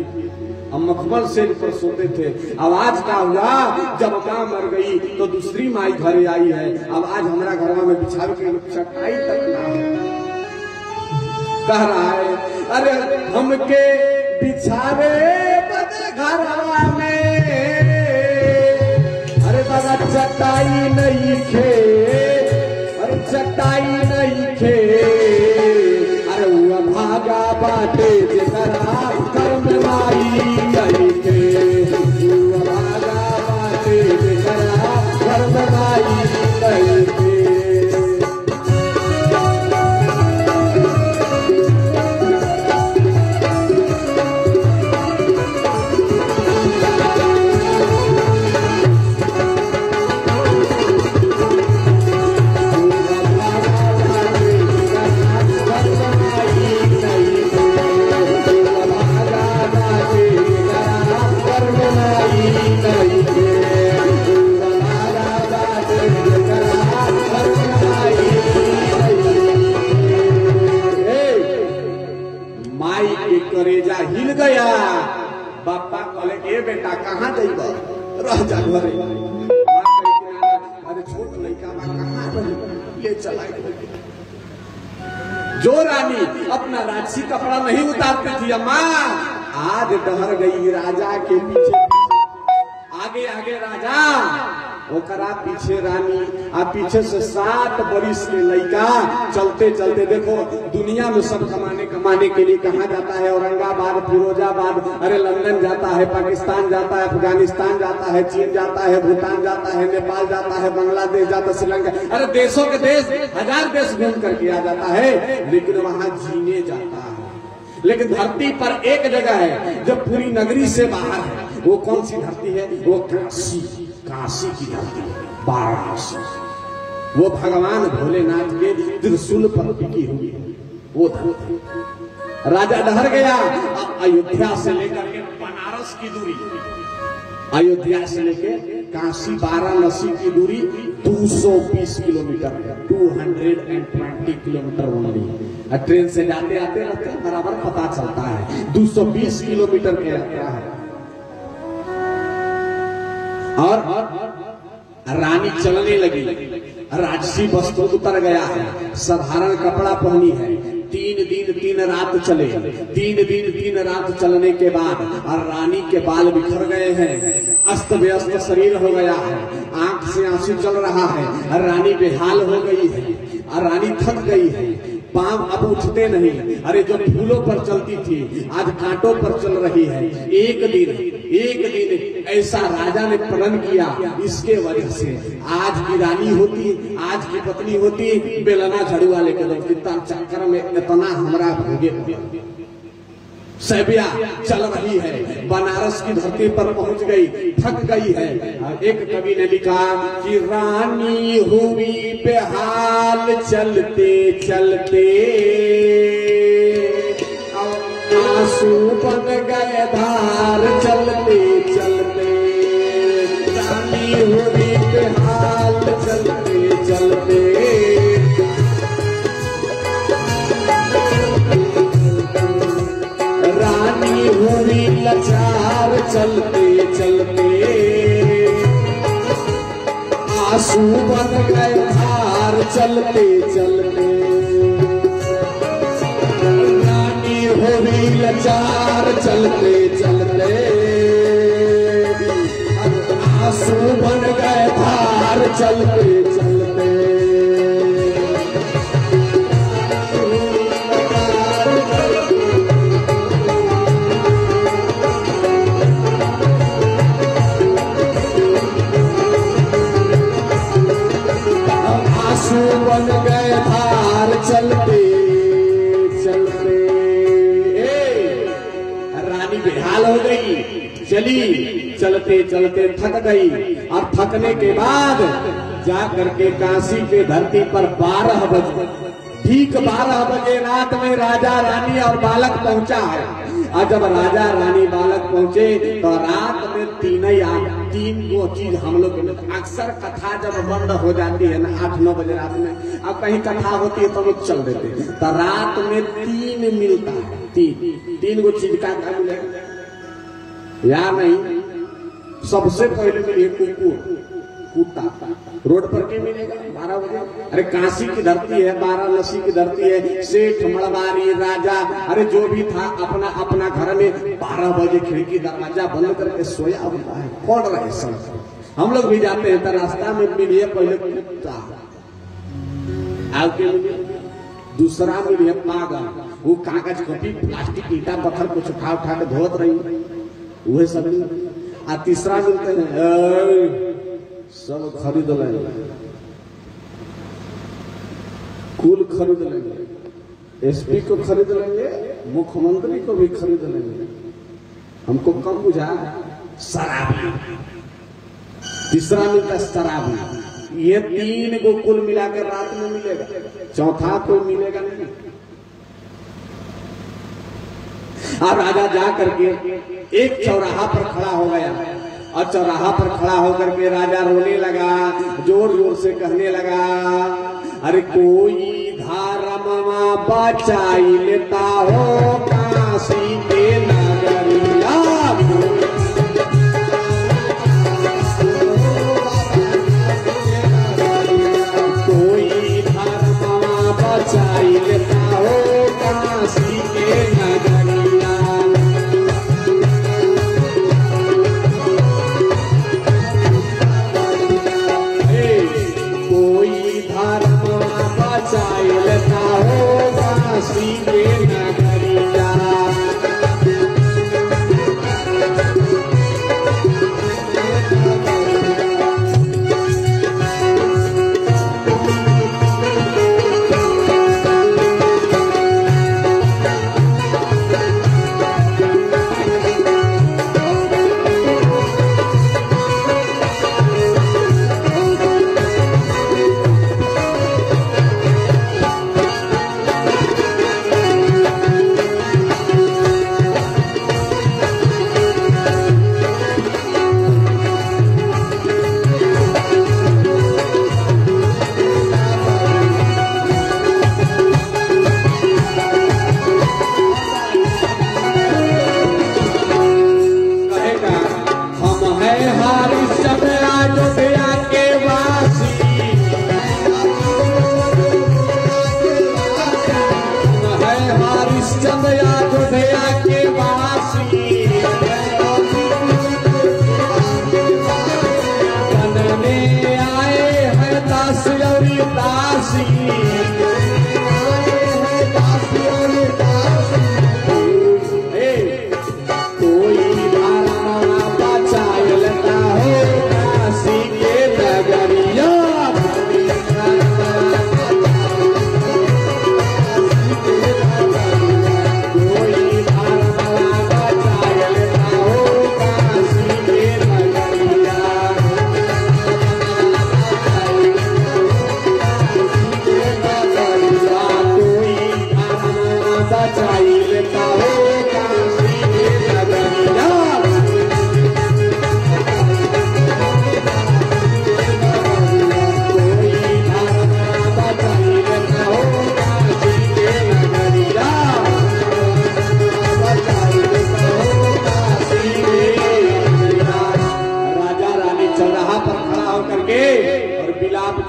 हम मखमल से पर सोते थे। अब आज का हुआ जब माँ मर गई तो दूसरी माई घरे आई है। अब आज हमारा घरवा में बिछावे के चटाई तक ना है। कह रहा है अरे हमके बिछावे बदे घरवा में अरे दादा चटाई नहीं खे अरे चटाई नहीं खे अरे वो भागा बाटे जरा कर्म माई आई खे वो भागा बाटे जरा कर्म माई आई खे। करेजा हिल गया। बापा कहले ए बेटा कहाँ जाइबा रह जा घरे। अरे छोट लड़का बा कहाँ रही ले चला। जो रानी अपना राजसी कपड़ा नहीं उतारती थी अम्मा आज डहर गई राजा के पीछे। आगे आगे राजा ओकरा पीछे रानी आ पीछे से 7 बरिस के लड़का चलते चलते। देखो दुनिया में सब कमाने के लिए कहाँ जाता है औरंगाबाद फिरोजाबाद अरे लंदन जाता है पाकिस्तान जाता है अफगानिस्तान जाता है चीन जाता है भूटान जाता है नेपाल जाता है बांग्लादेश जाता है श्रीलंका अरे देशों के देश 1000 देश घूम करके आ जाता है लेकिन वहां जीने जाता है। लेकिन धरती पर एक जगह है जो पूरी नगरी से बाहर है। वो कौन सी धरती है? वो काशी की धरती है वाराणसी। वो भगवान भोलेनाथ के त्रिशूल पर टिकी हुई है वो धरती। राजा डहर गया। अब अयोध्या से लेकर के बनारस की दूरी अयोध्या से लेके काशी वाराणसी की दूरी 220 किलोमीटर है 220 किलोमीटर ओनली। ट्रेन से जाते आते रहते बराबर पता चलता है 220 किलोमीटर की यात्रा है। और रानी चलने लगी। राजसी वस्त्र उतर गया है साधारण कपड़ा पहनी है। 3 दिन 3 रात चले। 3 दिन 3 रात चलने के बाद और रानी के बाल बिखर गए हैं। अस्त व्यस्त शरीर हो गया है। आंख से आंसू चल रहा है और रानी बेहाल हो गई है और रानी थक गई है। पांव अब उठते नहीं। अरे जो फूलों पर चलती थी आज कांटों पर चल रही है। एक दिन ऐसा राजा ने प्रण किया। इसके वजह से आज की रानी होती आज की पत्नी होती बेलना झड़ुआ लेकर चक्कर में इतना हमरा भोगे सैबिया चल रही है। बनारस की धरती पर पहुंच गई थक गई है। एक कवि ने लिखा कि रानी हुई बेहाल चलते चलते आंसू बन गए धार चलते चलते। रानी हुई बेहाल चलते चलते रानी हुई लाचार चलते चलते आंसू बन गए धार चलते चलते, रानी हो रही लाचार चलते चलते, आंसू बन गए धार चलते चलते। आंसू बन गए धार चलते चलते। रानी बेहाल हो गई, चली, चलते चलते थक गई। अब थकने के बाद जा करके काशी के धरती पर 12 बजे, ठीक 12 बजे रात में राजा रानी और बालक पहुंचा है। और जब राजा रानी बालक पहुंचे तो रात में तीन को चीज हम लोग अक्सर कथा जब बंद हो जाती है ना 8-9 बजे रात में, अब कहीं कथा होती है तो लोग चल देते हैं, तो रात में 3 मिलता है। तीन को चीज का मिलेगा या नहीं? सबसे पहले मिले कुकुर, कुत्ता। रोड पर क्या मिलेगा 12 बजे? अरे काशी की धरती है, वाराणसी की धरती है, सेठ मड़वारी राजा, अरे जो भी था अपना अपना घर में 12 बजे खिड़की दरवाजा बंद करके सोया होता है। कौन रहे सब? हम लोग भी जाते हैं तो रास्ता में मिलिए पहले कुत्ता, आगे दूसरा मिलिए पागल, वो कागज कॉपी प्लास्टिक ईटा पत्थर कुछ उठा उठा के धोत रही, वह सब। आ तीसरा मिलते हैं सब खरीद लेंगे, कुल खरीद लेंगे, एसपी को खरीद लेंगे, मुख्यमंत्री को भी खरीद लेंगे। हमको कम बुझा शराबी। तीसरा मिलता शराबी। ये 3 को कुल मिलाकर रात में मिलेगा, चौथा कोई मिलेगा नहीं। अब राजा जा करके एक चौराहा पर खड़ा हो गया और चौराहा पर खड़ा होकर के राजा रोने लगा, जोर जोर से कहने लगा, अरे कोई धर्मवा बचाई लेता हो काशी के नगरिया, कोई धर्मवा बचाई लेता हो काशी के नगरिया। कोई धर्मवा बचाई लेता हो काशी के नगरिया।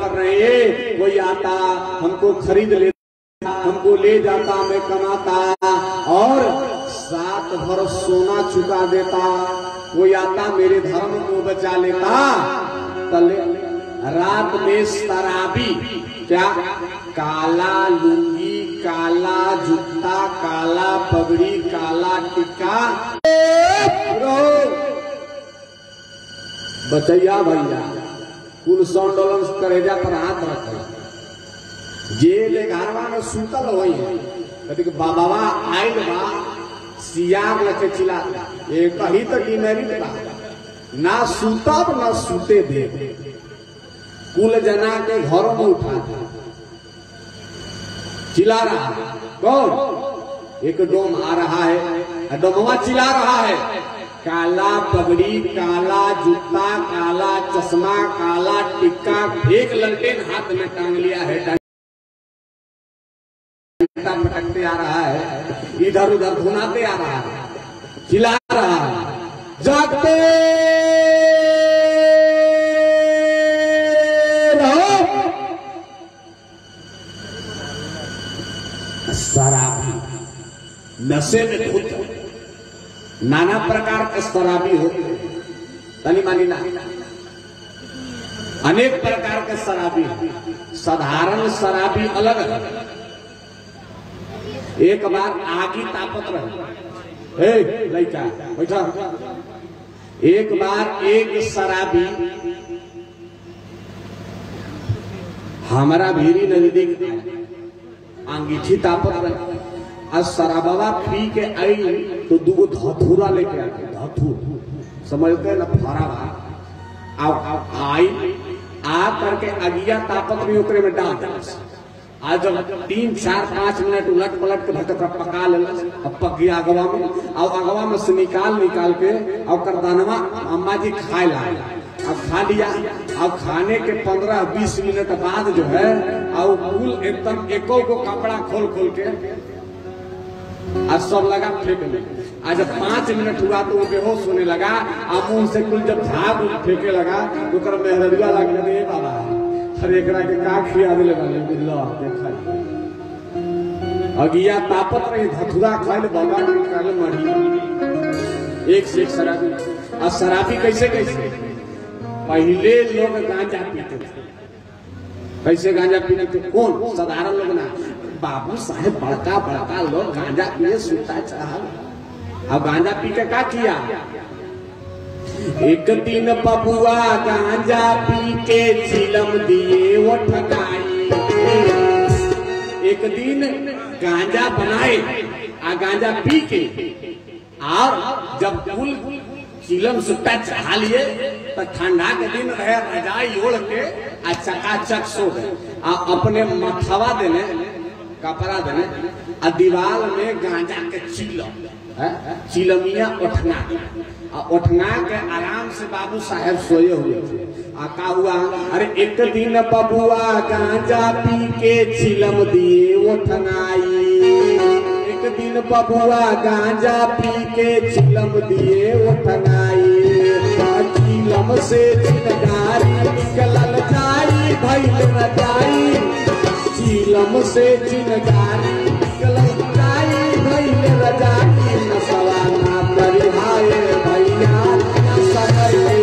कर रहे हैं, कोई आता हमको खरीद लेता, हमको ले जाता, मैं कमाता और 7 भर सोना चुका देता, कोई आता मेरे धर्म को बचा लेता। तले रात में शराबी क्या काला लुंगी, काला जूता, काला पगड़ी, काला टिक्का, बचैया भैया कुल $100 करेजा पर हाथ रखे जेल घरवा में सुतल होई है बाबा आयल बा सियार लखे चिल्ला एक ही तक डिमेरिट बा ना सुतब ना सुते दे कुल जना के घरों में उठा दे चिल्ला रहा कौन एक डोम आ रहा है डोमवा चिल्ला रहा है काला पगड़ी, काला जूता, काला चश्मा, काला टिक्का, एक ललटेन हाथ में टांग लिया है, पटकते आ रहा है, इधर उधर घुमाते आ रहा है, चिल्ला रहा है जागते रहो। शराबी नशे में खुद नाना प्रकार के शराबी होते तनी मानी ना अनेक प्रकार के शराबी साधारण शराबी अलग है। एक बार आगी तापत रहे लड़का बैठा एक बार एक शराबी हमारा भीरी नजदीक अंगीठी तापत रहे आज शराबा पी के आई तो दूगो धथुरा लेके आके धथुर समझते ना फरा आई आ करके अगिया तापत भी ओकरे में डाल आज जब 3, 4, 5 मिनट उलट पलट के भटक पका लेला अब पक गया अगवा में और अगवा में से निकाल के और करदानवा अम्मा जी खाए ला अब खा लिया अब खाने के 15-20 मिनट बाद जो है और फूल एकदम एको को कपड़ा खोल के आज सब लगा फेंकने आज जब 5 मिनट हुआ तो वो बेहोश होने लगा अब मुंह से कुल जब झाग फेंके लगा तो कर मेहरबिया लगने दे बाबा अरे एकरा के का खिया दिले वाले बिल्ला देखा अगिया तापत रही धथुरा खाइल बाबा निकाल मढ़ी एक से एक शराबी और शराबी कैसे पहले लोग गांजा पीते थे कैसे गांजा पीते थे कौन साधारण लोग ना बाबू साहेब बड़का लोग गांजा पिए सुता चाह अब गांजा पी के का किया एक दिन बबुआ गांजा पी के चिलम दिए वो ठगाई एक दिन गांजा बनाए आ गांजा पी के और जब कुल चिलम सुट्टा चढ़ा लिए तो ठंडा के दिन रहे रजाई ओढ़ के आ चकाचक सो गए आ अपने मथवा देने कपड़ा देने आ दीवार में गांजा के चिलमिया उठना के आराम से बाबू साहेब सोए हुए थे आ का हुआ अरे एक दिन बबुआ गांजा पी के चिलम दिए उठनाई एक दिन बबुआ गांजा पी के चिलम दिए उठनाई चिलम से चिनगारी निकलल जाई भइल न जाई चिलम से चिनगारी निकलल जाई भइल न जाई नसवा ना परिहाए भैया सनई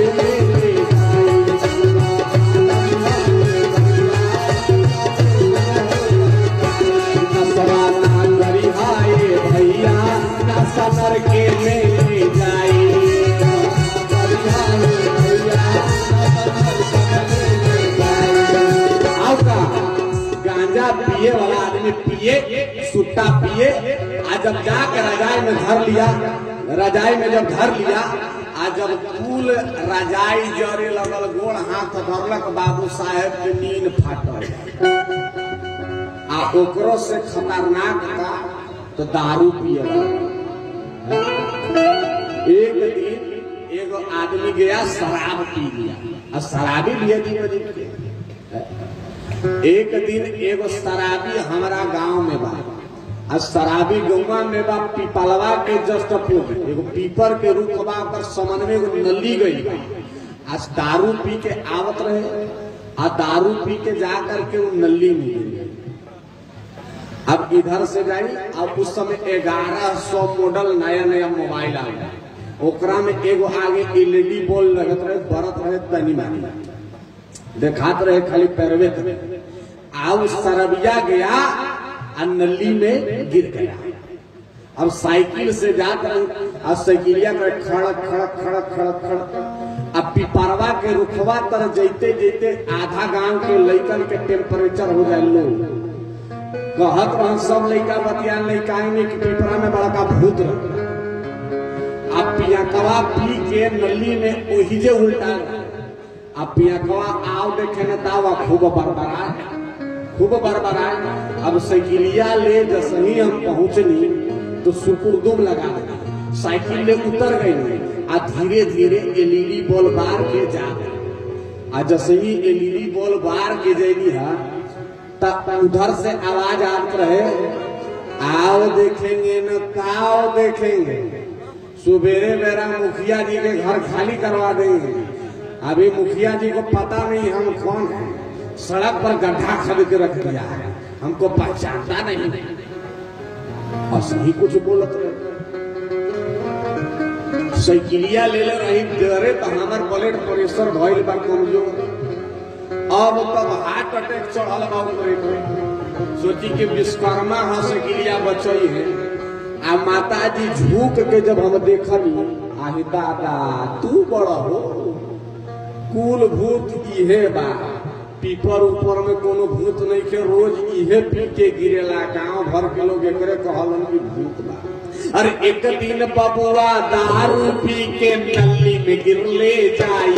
सफर के ले जाए गांजा पिए वाला आदमी पिए सुट्टा पिए आज जब जाकर रजाई में धर लिया रजाई में जब धर लिया आज जब फूल रजाई जरे लगल गोड़ हाथ धरलक बाबू साहेब के नींद फाटल आ ओकरो से खतरनाक था तो दारू पिए एक दिन एगो आदमी गया शराब पी लिया और शराबी लिए एक दिन एगो शराबी हमारा गांव में बा और शराबी गौवा में बा पीपलवा के जस्ट एगो पीपर के रूपवा पर समन में एगो नली गई आज दारू पी के आवत रहे और दारू पी के जा करके वो नली में गिर गई। अब इधर से गई, अब उस समय 1100 मॉडल नया नया मोबाइल आ गया, ओकरा में एगो आगे LED बॉल लगत रहे, बरत रहे तनी मानी, देखात रहे खाली पैरवे तक। अब सरबिया गया और नली में गिर गया। अब साइकिल से जाकर अब साइकिलिया कर खड़क खड़क खड़क खड़क खड़क, अब पिपरवा के रुखवा तर जैते जैते आधा गांव के लइकन के टेम्परेचर हो जाए लो। कहत रह सब लइका बतियान लइकाएंगे कि पिपरा में बड़का भूत रह। अब पियकवा पी के नली में वही जे उल्टा, अब पियकवा आओ देखे न तावा खूब बरबराए। अब साइकिलिया ले जसही हम पहुंचनी तो सुकुरदुम लगा दी, साइकिल ले उतर गई आ धीरे धीरे LED बॉल बार के जा गई। आ जैसे ही LED बॉल बार के जाएगी है तब उधर से आवाज आत रहे, आओ देखेंगे न ताओ देखेंगे, सुबेरे बेरा मुखिया जी के घर खाली करवा देंगे। अभी मुखिया जी को पता नहीं हम कौन है, सड़क पर गड्ढा खद के रख दिया है, हमको पहचानता नहीं। और सही कुछ बोलत रहे। साइकिलिया ले रही डरे तो हमार ब्लड प्रेशर भइल बा कमजोर। अब तब हार्ट अटैक चढ़ल बा ऊपर। सोची कि विश्वकर्मा हाँ साइकिलिया बचई है। आ माता जी झुक के जब हम देखली, आही दादा तू बड़ा हो, कुल भूत इहे बा, पीपर ऊपर में कोनो भूत नहीं के, रोज इहे पी के गिरेला, गांव भर के लोग एकरे कहलन कि भूत बा। अरे एक दिन बबुआ दारू पी के नली में गिरले जाई,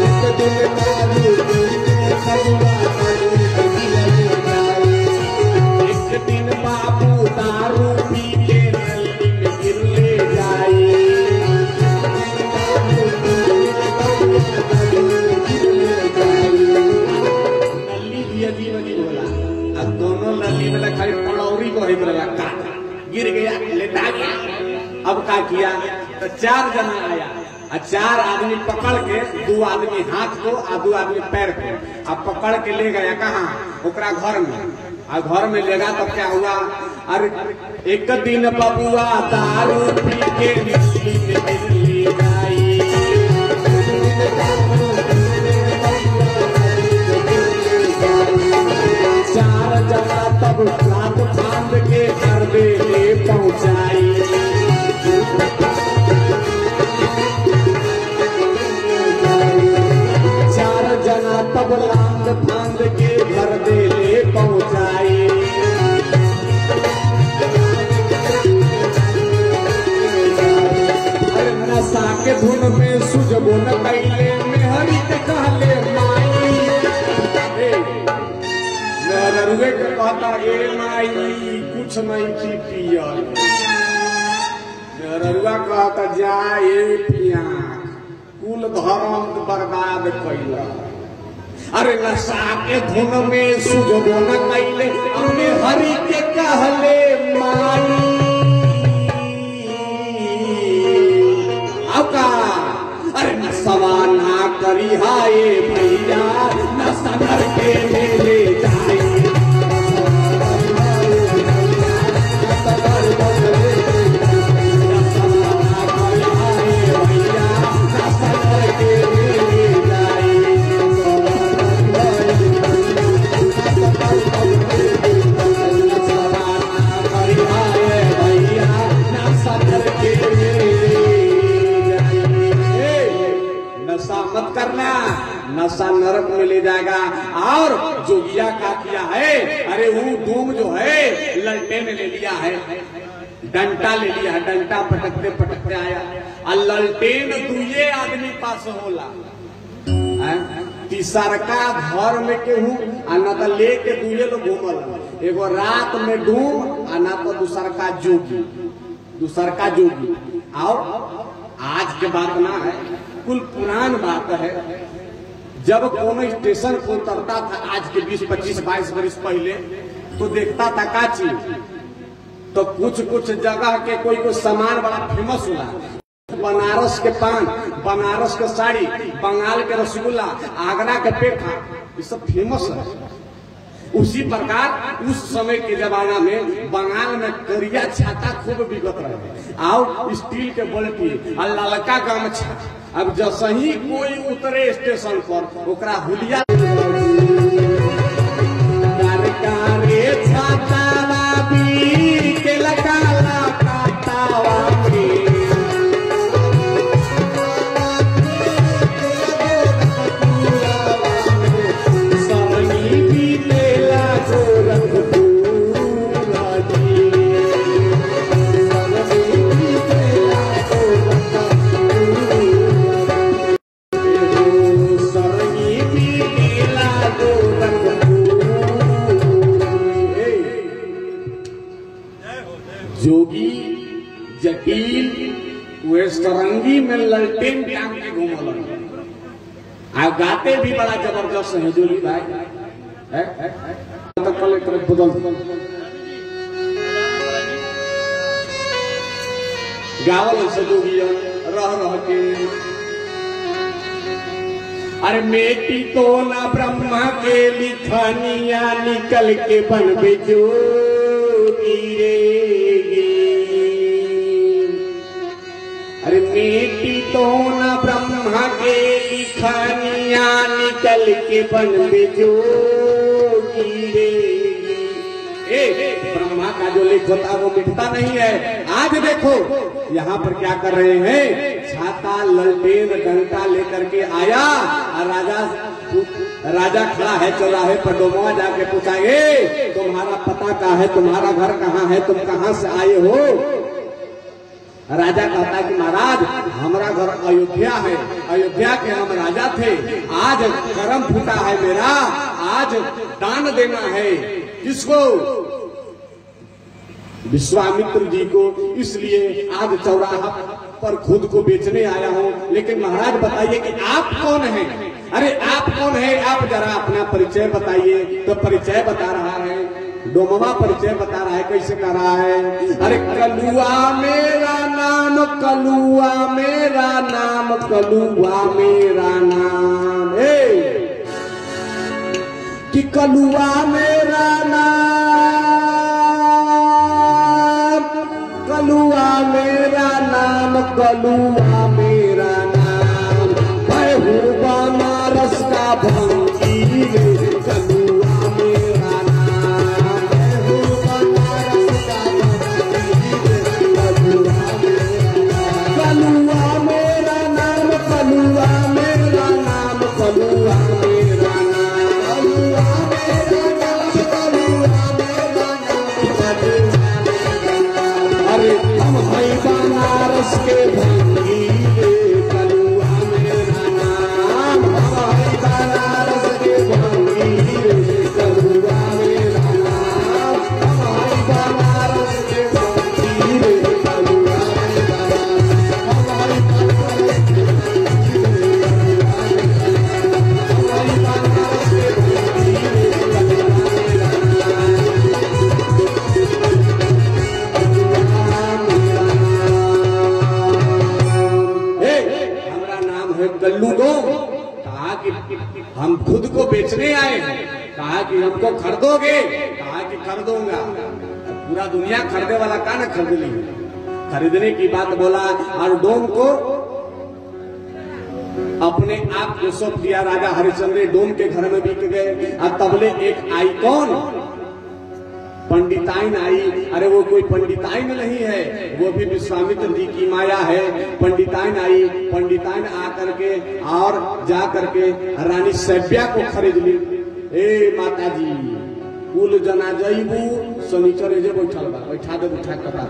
एक दिन दारू पी के बबुआ नली में गिरले जाई, एक दिन बाबू दारू पी के नली में गिरले जाई। अब दोनों नली में खाली पड़ौरी को गिर गया, लेटा गया। अब क्या किया तो 4 जना आया, 4 आदमी पकड़ के, 2 आदमी हाथ को और 2 आदमी पैर को, अब पकड़ के ले गया कहाँ, ओकरा घर में। और घर में लेगा तो क्या हुआ, अरे एक दिन बबुआ दारू पी के नली में गिरली जाई, 4 जना तब लात फांद के घर ले पहुंचाई। 4 जना तब लात फांद के घर ले पहुंचाई। अरे नशा के धुन में सुजबो न कैले, मेहरी के कहले माई, नरुए के कहता ए माई कुछ नहीं थी पियल, नरुआ कहता जाए पिया, कुल धर्म बर्बाद कैला। अरे नशा के धुन में सुजबो न कैले, हमने हरि के कहले माई। अब का अरे नशवा ना करी हाय भैया, नशा करके ले जाए। मत करना, नशा नरक में ले जाएगा। और जोगिया का किया है, अरे वो धूम जो है ललटेन ले लिया है, डंटा ले लिया है, डंटा पटकते पटकते आया, और ललटेन 2 आदमी पास होला, तीसरका घर में केहू ना तो लेके 2 लोग घूमल, एगो रात में डूम आ ना तो दूसरका जोगी। और आज के बात ना है, कुल पुरान बात है। जब कोनो स्टेशन को उतरता था आज के 20, 25, 22 वर्ष पहले, तो देखता था का चीज, तो कुछ जगह के कोई सामान बड़ा फेमस हुआ, बनारस के पान, बनारस के साड़ी, बंगाल के रसगुल्ला, आगरा के पेठा, ये सब फेमस है। उसी प्रकार उस समय के जमाना में बंगाल में करिया छाता खूब बिकत रहे, आओ स्टील के बल्टी और ललका गमछा। अब जैसे ही कोई उतरे स्टेशन पर ओकरा हुलिया जोगी जटिल वे सरंगी में ललटेन टांग के घूमल आ गाते भी बड़ा जबरदस्त है जोली भाई बदल गावल से जोगी रह के अरे मेटी तो ना ब्रह्मा के लिखनिया निकल के बन जोगी रे। अरे मेटी तो न ब्रह्मा के लिखनिया निकल के बन जोगी रे। ब्रह्मा का जो लिख होता है वो मिटता नहीं है। आज देखो यहाँ पर क्या कर रहे हैं, छाता ललटेन डंडा लेकर के आया और राजा खड़ा है चौराहे पर, डोमवा जाके पूछा तुम्हारा पता क्या है, तुम्हारा घर कहाँ है, तुम कहाँ से आए हो। राजा कहता कि महाराज हमारा घर अयोध्या है, अयोध्या के हम राजा थे, आज कर्म फूटा है मेरा, आज दान देना है। किसको? विश्वामित्र जी को, इसलिए आज चौराहा पर खुद को बेचने आया हूँ। लेकिन महाराज बताइए कि आप कौन हैं? अरे आप कौन है, आप जरा अपना परिचय बताइए। तो परिचय बता रहा है, डोमवा परिचय बता रहा है। कैसे कर रहा है? अरे कलुआ मेरा नाम, कलुआ मेरा नाम, कलुआ मेरा नाम, कि कलुआ मेरा नाम, कलुआ मेरा नाम, कलुआ मेरा नाम, मैं हूँ बनारस का भंगी रे। कलुआ मेरा नाम, मैं हूँ बनारस का भंगी रे। कलुआ मेरा नाम, कलुआ मेरा नाम, कलुआ मेरा नाम, कलुआ मेरा नाम। अरे हम हैं बनारस के भंगी रे। कलुआ मेरा नाम, हम हैं बनारस के भंगी रे। कलुआ मेरा नाम, हम हैं बनारस के भंगी रे। कलुआ मेरा नाम, हम हैं बनारस के भंगी रे। हम हैं बनारस के भंगी रे। कलुआ मेरा गल्लू दो। कहा कि हम खुद को बेचने आए हैं। कहा कि हमको खरीदोगे? कहा कि खरीदूंगा। पूरा दुनिया खरीदने वाला का ना खरीद ली, खरीदने की बात बोला और डोम को अपने आप को सौंप दिया। राजा हरिश्चंद्र डोम के घर में बिक गए। और तबले एक आइकॉन पंडिताइन आई। अरे वो कोई पंडिताइन नहीं है, वो भी विश्वामित्र जी की माया है। पंडिताइन आई, पंडिताइन आकर के और जा करके रानी सैब्या को खरीद ली। ए माता जी कुल जना जईबू शनिचर जे बैठल बा, बैठा दे उठा कपड़ा।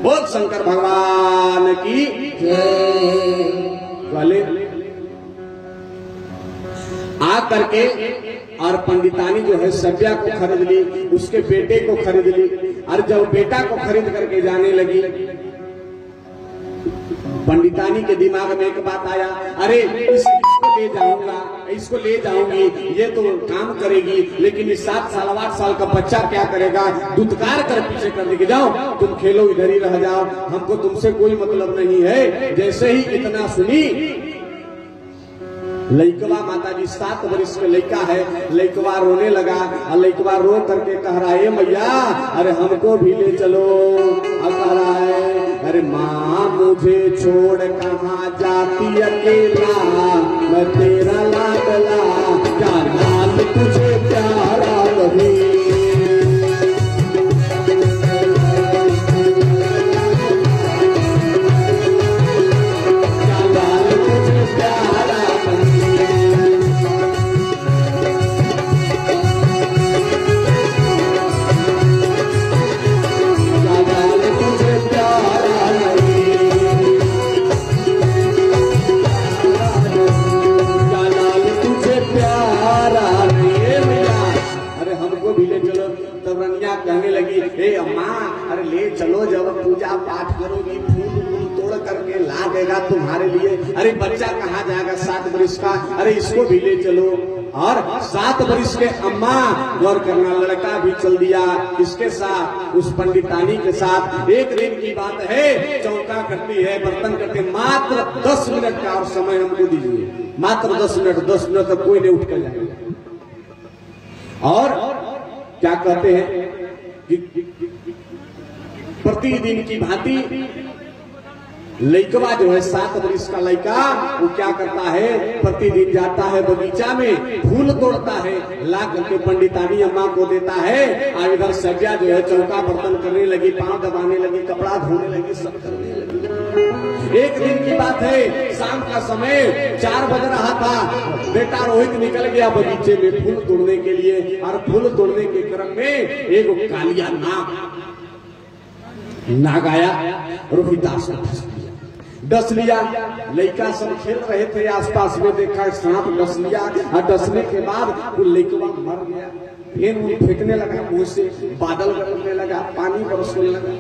बोल शंकर भगवान की जय। आ करके और पंडितानी जो है सब्या को खरीद ली, उसके बेटे को खरीद ली। और जब बेटा को खरीद करके जाने लगी पंडितानी के दिमाग में एक बात आया, अरे इसको ले जाऊंगा, इसको ले जाऊंगी, ये तो काम करेगी, लेकिन इस 7 साल 8 साल का बच्चा क्या करेगा? दुत्कार कर पीछे कर देके जाओ, तुम खेलो, इधर ही रह जाओ, हमको तुमसे कोई मतलब नहीं है। जैसे ही इतना सुनी, लइकवा माताजी 7 वर्ष के लइका है, लइकवा रोने लगा और लइकवा रो करके कह रहा है, मैया अरे हमको भी ले चलो। अब कह रहा है, अरे माँ मुझे छोड़ कहाँ जाती अकेला, मैं तेरा लाडला, क्या लाल तुझे प्यारा लगे। कहने लगी, हे अम्मा अरे ले चलो, जब पूजा पाठ करोगी फूल फूल तोड़ करके ला देगा तुम्हारे लिए। अरे बच्चा कहाँ जाएगा 7 वर्ष का, अरे इसको भी ले चलो। और 7 वर्ष के अम्मा गौर करना, लड़का भी चल दिया इसके साथ, उस पंडितानी के साथ। एक दिन की बात है, चौका करती है, बर्तन करते, मात्र 10 मिनट का और समय हमको दीजिए, मात्र 10 मिनट। 10 मिनट तक कोई नहीं उठ कर जाएगा। और क्या कहते हैं कि प्रतिदिन की भांति लइकवा जो है 7 वर्ष का लइका, वो क्या करता है, प्रतिदिन जाता है बगीचा में, फूल तोड़ता है, ला करके पंडितानी अम्मा को देता है। और इधर सब्जियां जो है चौका बर्तन करने लगी, पांव दबाने लगी, कपड़ा धोने लगी, सब करने लगी। एक दिन की बात है, शाम का समय 4 बज रहा था, बेटा रोहित निकल गया बगीचे में फूल तोड़ने के लिए। और फूल तोड़ने के क्रम में एक कालिया नाग आया, रोहितास डस लिया। लड़का सब खेल रहे थे आसपास में, देखा सांप डस लिया, और डसने के बाद वो लड़का मर गया। फिर वो फेंकने लगा मुंह से, बादल गरजने लगा, पानी बरसने लगा,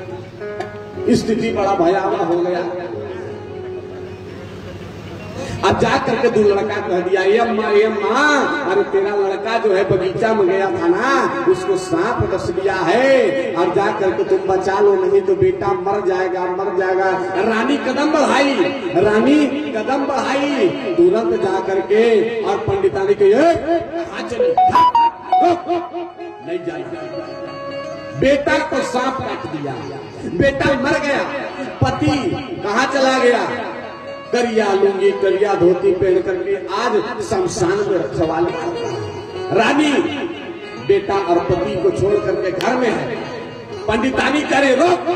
स्थिति बड़ा भयावह हो गया। अब जा करके 2 लड़का कह दिया, ये अम्मा अरे तेरा लड़का जो है बगीचा में गया था ना, उसको सांप डस लिया है, और जा करके तुम बचा लो, नहीं तो बेटा मर जाएगा, मर जाएगा। रानी कदम बढ़ाई, रानी कदम बढ़ाई, तुरंत जा करके और पंडितानी के कहा चली, नहीं जाएगा। बेटा को सांप काट दिया, बेटा मर गया। पति कहाँ चला गया? करिया लुंगी करिया धोती पहन करके आज शमशान में रखवाली करता है। रानी बेटा और पति को छोड़ करके घर में है। पंडितानी करे रोक,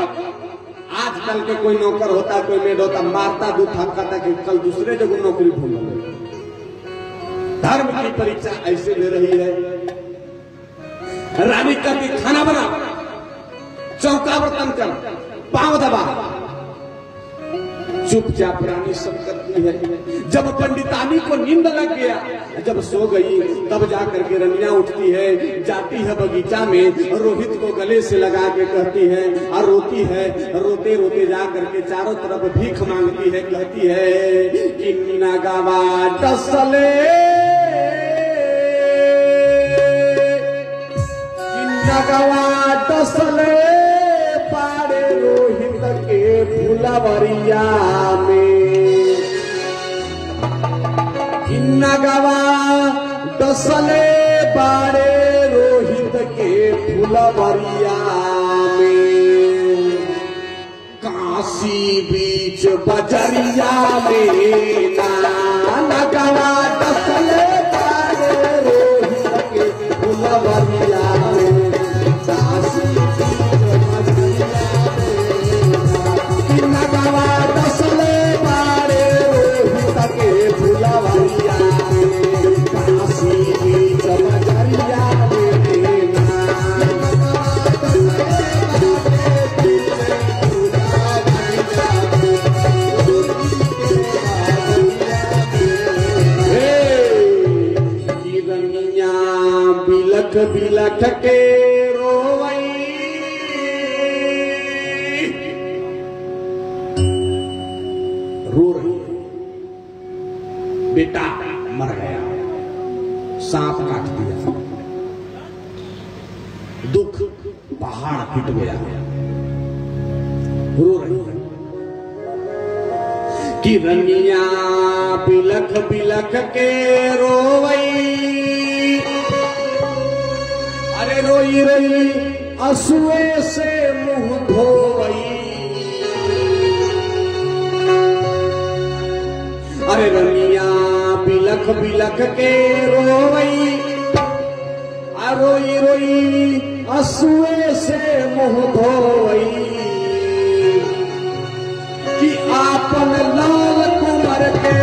आजकल के कोई नौकर होता, कोई मेड होता, मारता दूध थमकाता कि कल दूसरे जगह नौकरी ढूंढोगे। धर्म की परीक्षा ऐसे ले रही है। रानी करके खाना बना, चौका बर्तन कर, पांव दबा, चुपचाप रानी सब करती है। जब पंडितानी को नींद लग गया, जब सो गई, तब जाकर के रनिया उठती है, जाती है बगीचा में, रोहित को गले से लगा के कहती है और रोती है। रोते रोते जा करके चारों तरफ भीख मांगती है, कहती है कि नगवा डसले, नगवा डसले पारे रोहित के फुलवरिया में, नगवा डसले पारे रोहित के फुलवरिया में, काशी बीच बजरिया में नगवा डसले पारे रोहित के फुलवरिया में, काशी नगवा डसले पारे रोहित के फुलवरिया में, काशी बीच बजरिया में, किरनिया बिलख बिलख के रोवई, सांप काट दिया, दुख पहाड़ पिट गया, रो रही है कि रनिया बिलख बिलख के रोवई, अरे रोई रही असुए से मुंह धोवई, अरे रनिया बिलख बिलख के रोवई, रोई रोई असुए से मुंह धोवई, कि आपन लाल कुंवर के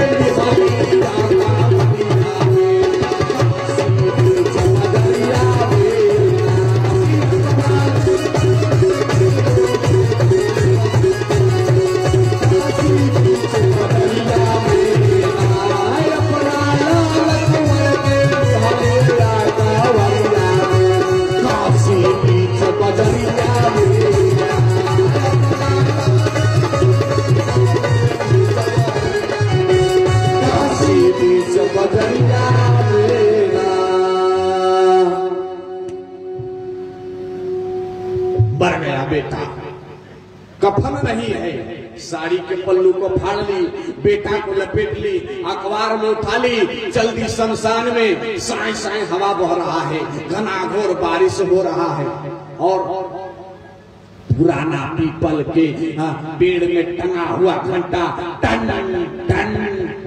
मर गया बेटा, कफन नहीं है, साड़ी के पल्लू को फाड़ ली, बेटा को लपेट ली, अखबार में उठा ली, चल दी शमशान में। साए साए हवा बह रहा है, घनाघोर बारिश हो रहा है, और पुराना पीपल के पेड़ में टंगा हुआ घंटा टन टन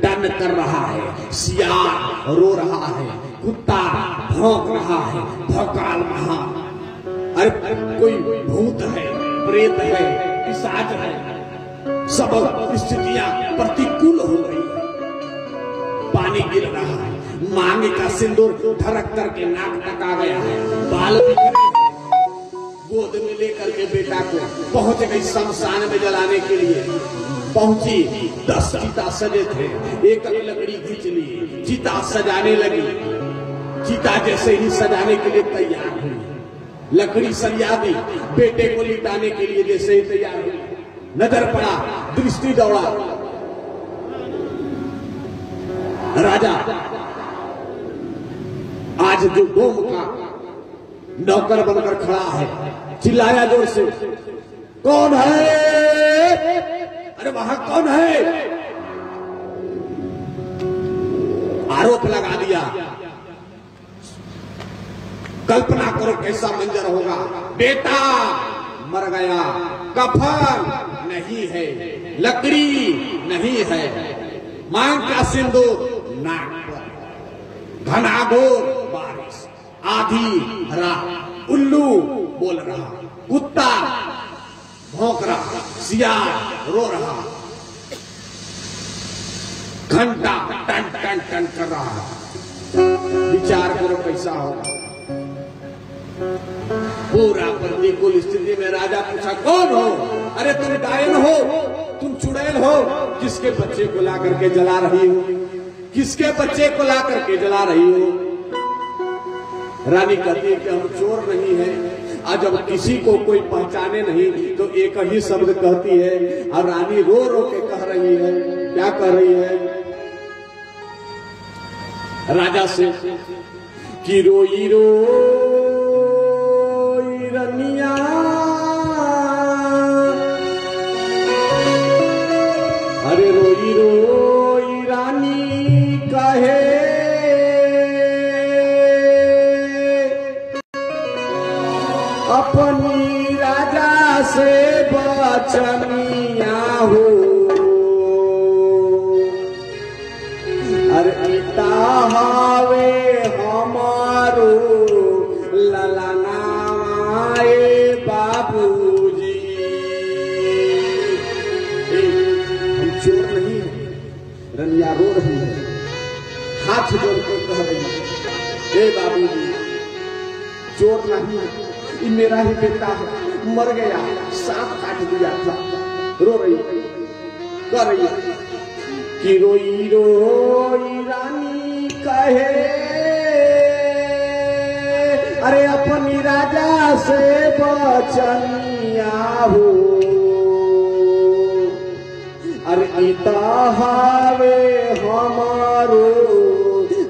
टन कर रहा है, सियार रो रहा है, कुत्ता भौंक रहा है, भौकाल रहा, अरे कोई भूत है, प्रेत है, पिशाच है, सब स्थितियां प्रतिकूल हो गई, पानी गिर रहा है, मांग का सिंदूर ठरक करके नाक तक आ गया है, बाल बिखरे, गोद में लेकर के बेटा को पहुंच गई शमशान में जलाने के लिए। पहुंची, 10 चिता सजे थे, एक लकड़ी खींच ली, चिता सजाने लगी, चिता जैसे ही सजाने के लिए तैयार हुई, लकड़ी सरिया दी, बेटे को लिटाने के लिए जैसे ही तैयार हुई, नजर पड़ा, दृष्टि दौड़ा, राजा आज जो डोम का नौकर बनकर खड़ा है, चिल्लाया जोर से, कौन है? अरे वहां कौन है? आरोप लगा दिया। कल्पना करो कैसा मंजर होगा, बेटा मर गया, कफन नहीं है, लकड़ी नहीं है, मांग का सिंदूर नाक पर, घनाघोर बारिश, आधी रात, उल्लू बोल रहा, कुत्ता भौंक रहा, सियार रो रहा, घंटा टन टन टन कर रहा। विचार करो कैसा होगा। पूरा प्रतिकूल स्थिति में राजा पूछा, कौन हो? अरे तुम डायन हो, तुम चुड़ैल हो, किसके बच्चे को ला करके जला रही हो? किसके बच्चे को ला करके जला रही हो? रानी कहती है कि हम चोर नहीं है, और जब किसी को कोई पहचाने नहीं तो एक ही शब्द कहती है, और रानी रो रो के कह रही है, क्या कह रही है राजा से, कि रोई रोई रनिया, अरे रोई रोई रानी कहे, अपनी राजा से बचनिया हो, अरे इता हावे हमारो ललना माए बाबूजी। हम चोर नहीं है, रनिया रो रही है, हाथ जोड़ के कह रही है, हे बाबूजी चोर नहीं है, ये मेरा ही बेटा है, मर गया, सांप काट दिया था, रो रही कह रही है कि रोई रोई रानी कहे, अरे अपनी राजा से बचनिया हो, अरे इता हावे हमारो,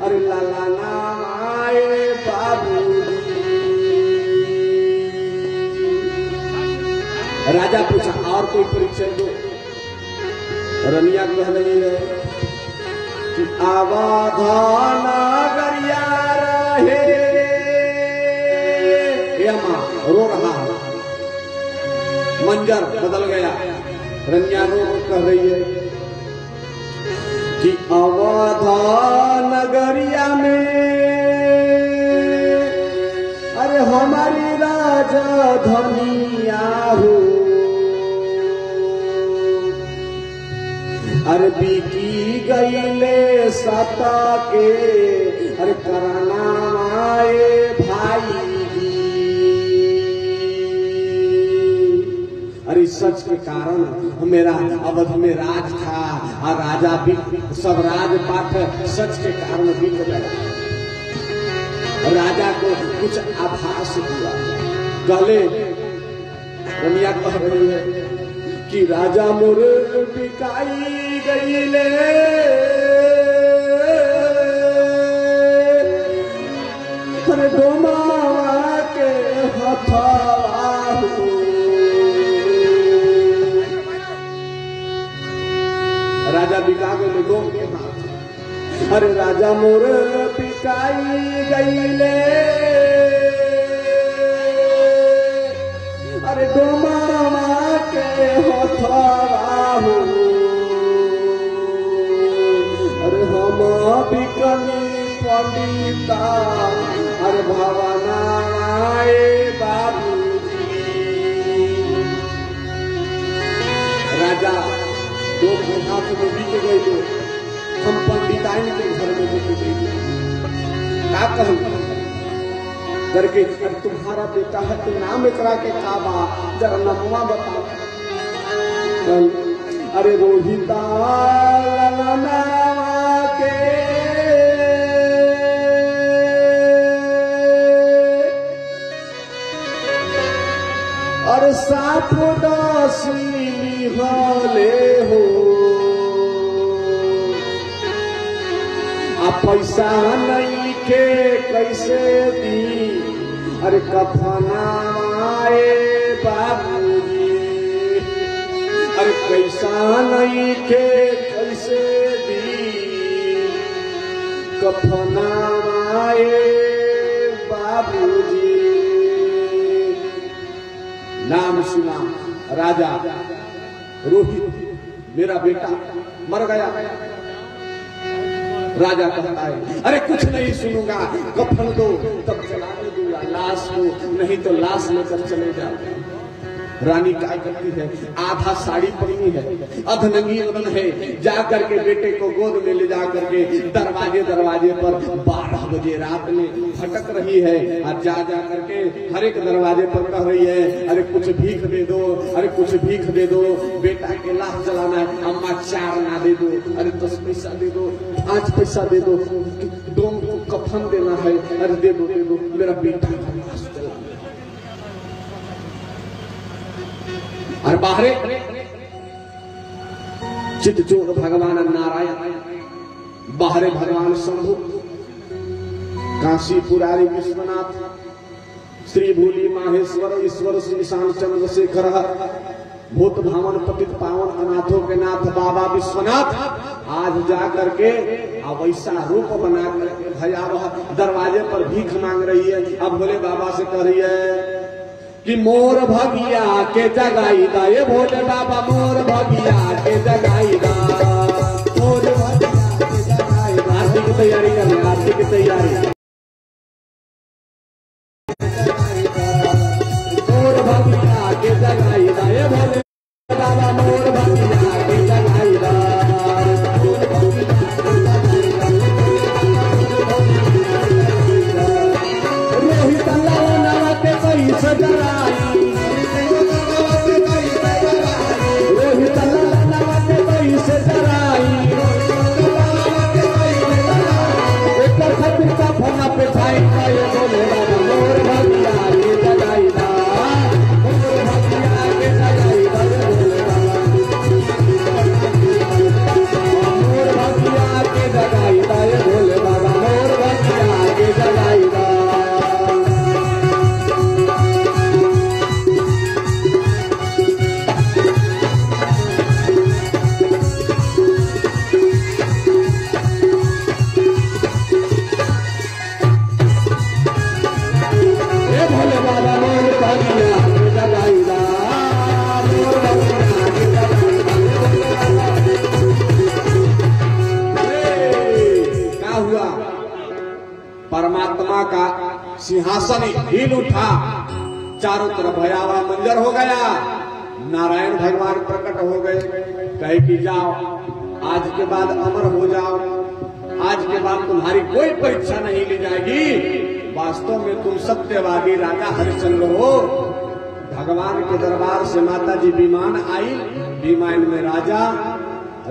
अरे लाला राजा पूछा और कोई परिचय दो। रनिया कह रही है कि अवधान गरिया रहे, मां रो रहा है, मंजर बदल गया। रनिया रो कह रही है कि अवधान गरिया में अरे हमारी राजा धनिया हो, अरे बिकी गईले सता के अरे कराना माए भाई। अरे सच के कारण मेरा अवध में राज था और राजा भी सब राजपाट सच के कारण बीत गया। राजा को कुछ आभास हुआ। कहले रमिया कह रही है कि राजा मोर बिकाई गईले अरे डोमावा के हथवा हो। राजा बिका गए डोम के हाथ। अरे राजा मोर बिकाई गईले अरे डोमावा के हथवा हो। अरे हम बिकनी पंडिता अरे भवना आए बाबूजी। राजा दो हाथ में बिक गए थे, हम पंडिताइन के घर में बिक गए। क्या कहूँ करके तुम्हारा बेटा है तो नाम इकरा के काबा जरा नमवा बताओ। अरे रोहिता के अरे साफ डासी वाले हो आ पैसा नहीं के कैसे दी अरे कफना आए बाबूजी। अरे पैसा नहीं के कैसे दी कफना आए बाबूजी। नाम सुना राजा रोहित मेरा बेटा मर गया। राजा कहता है अरे कुछ नहीं सुनूंगा, कफन दो तब चलाने दूंगा लाश को, नहीं तो लाश लेकर चले जाओ। रानी क्या करती है, आधा साड़ी पहनी है, अधनंगी बदन है, जा करके बेटे को गोद में ले जा करके दरवाजे दरवाजे पर 12 बजे रात में भटक रही है और जा जा करके हर एक दरवाजे पर कह रही है अरे कुछ भीख दे दो, अरे कुछ भीख दे दो, बेटा के लाश जलाना है, अम्मा 4 ना दे दो, अरे 10 पैसा दे दो, 5 पैसा दे दो, डोम को कफन देना है, अरे दे दो मेरा बेटा का लाश जलाना। और बाहरे चित्तचोर भगवान नारायण, बाहरे भगवान शंभु, काशी पुरारी विश्वनाथ, श्री भूली माहेश्वर ईश्वर श्री शाम चंद्रशेखर, भूत भावन पतित पावन अनाथों के नाथ बाबा विश्वनाथ आज जा करके वैसा रूप बना करके भयावह दरवाजे पर भीख मांग रही है। अब भोले बाबा से कह रही है कि मोर भगिया के जगाई दा, ये भोले बाबा मोर भगिया के जगाई दा, मोर भगिया के जगाई दा। आरती की तैयारी करना, आरती की तैयारी। मोर भगिया के जगाई दा, ये भोले बाबा मोर भगिया के जगाई दा। रोहित नवा के पैसा जराई, रोहित नवा के पैसे जराई, एक खतिर का फोना पे छाई ये बोले बाबा मोर भगिया के जगाई दा, मोर भगिया के जगाई दा, बोले बाबा। सिंहासन हिल उठा, चारों तरफ भयावह मंजर हो गया। नारायण भगवान प्रकट हो गए, कहे कि जाओ आज के बाद अमर हो जाओ, आज के बाद तुम्हारी कोई परीक्षा नहीं ली जाएगी, वास्तव में तुम सत्यवादी राजा हरिश्चंद्र हो। भगवान के दरबार से माता जी विमान आई, विमान में राजा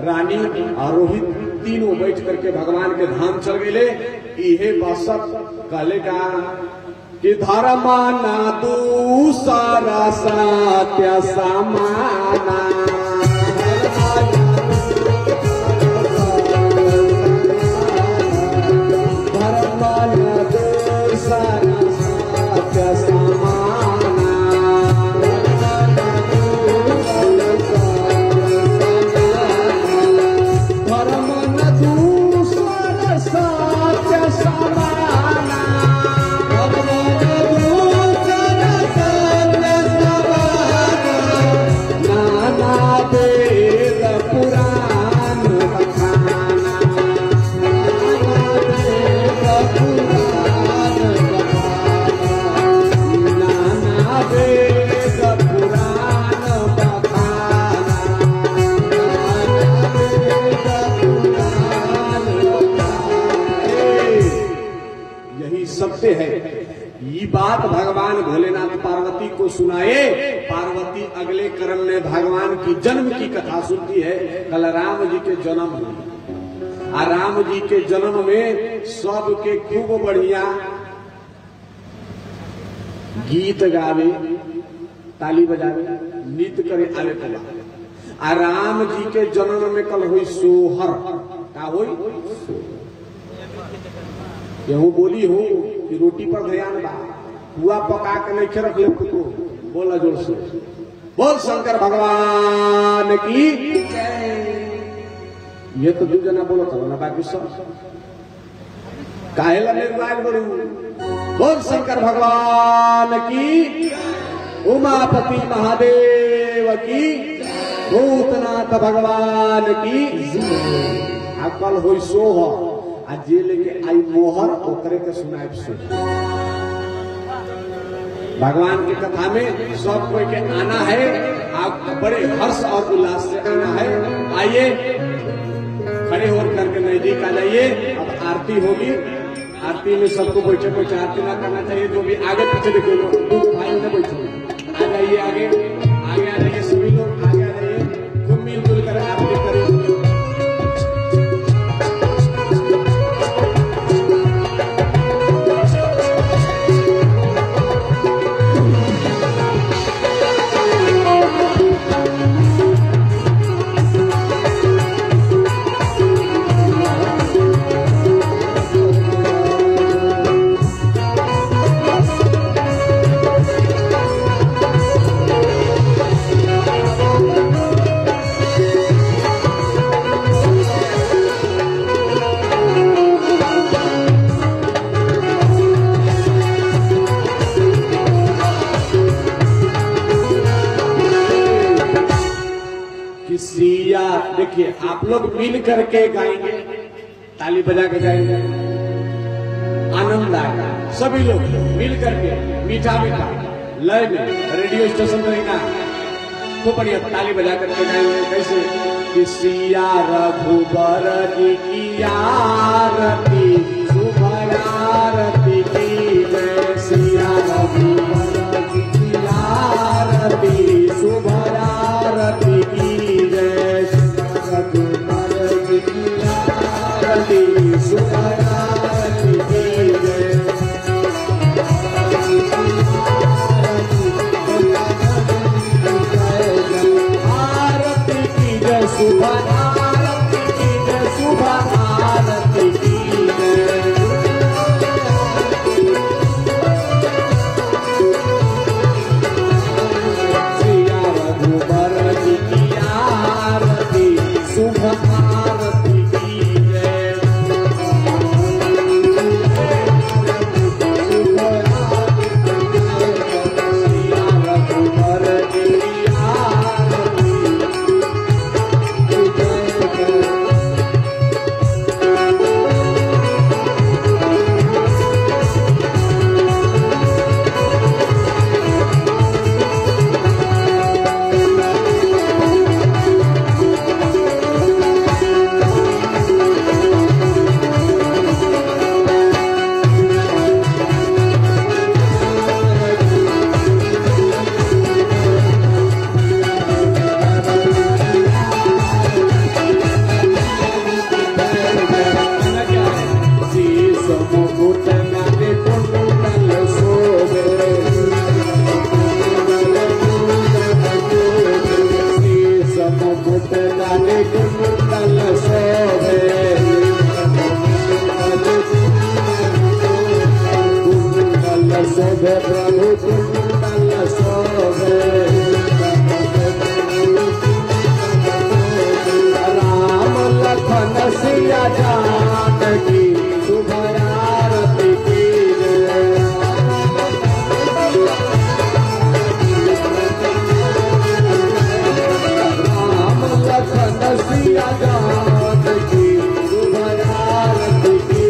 रानी और रोहित तीनों बैठ करके भगवान के धाम चल गए। इहे बसत कहले का कि धर्माना दूसरा सत्य समाना, धर्माना दूसरा सत्य समाना, सत्य है। ये बात भगवान भोलेनाथ पार्वती को सुनाए। पार्वती अगले क्रम में भगवान की जन्म की कथा सुनती है। कल राम जी के जन्म हुए, और राम जी के जन्म में सबके खूब बढ़िया गीत गावे, ताली बजावे, नृत्य करे आवे कला। और राम जी के जन्म में कल हुई सोहर, का हुई यहू बोली हो कि रोटी पर ध्यान बा, हुआ पका के नहीं रख ले पुतो, बोला जोर से, बोल शंकर भगवान की जय। ये तो दो जना बोलो था ना, बाकी सब काहेला निर्वाण बोलू, बोल शंकर भगवान की, उमापति महादेव की, भूतनाथ भगवान की। कल हुई सोहर, आज जे लेके आई मोहर ओकरे के सुनाए सो। भगवान की कथा में सब कोई के आना है, आप बड़े हर्ष और उल्लास से आना है। आइए खड़े होकर करके नजदीक आ जाइए। अब आरती होगी, आरती में सबको बैठे बैठे आरती ना करना चाहिए। जो भी आगे पीछे देखे लोग भाई ने बैठे, आ जाइए आगे, आगे आ जाइए, सभी लोग आगे आ जाइए, खूब मिलजुल कर आरती करें। देखिए आप लोग मिल करके गाएंगे, ताली बजा के गाएंगे, आनंद आएगा। सभी लोग मिल करके मीठा मीठा लय में रेडियो स्टेशन रहेगा, खूब बढ़िया ताली बजा करके गाएंगे। कैसे कि सिया रघुबर की आरती, शुभ आरती की जय, सिया रघुबर की आरती, शुभ आरती की जय, रघुबर की आरती, शुभ आरती की जय। आरती की जय, शुभ आरती की जय, शुभ आरती की जय। शोभे प्रभु कुंडल शोभे राम लखन सिया जानकी शुभ आरती की राम लखन सिया जानकी शुभ आरती की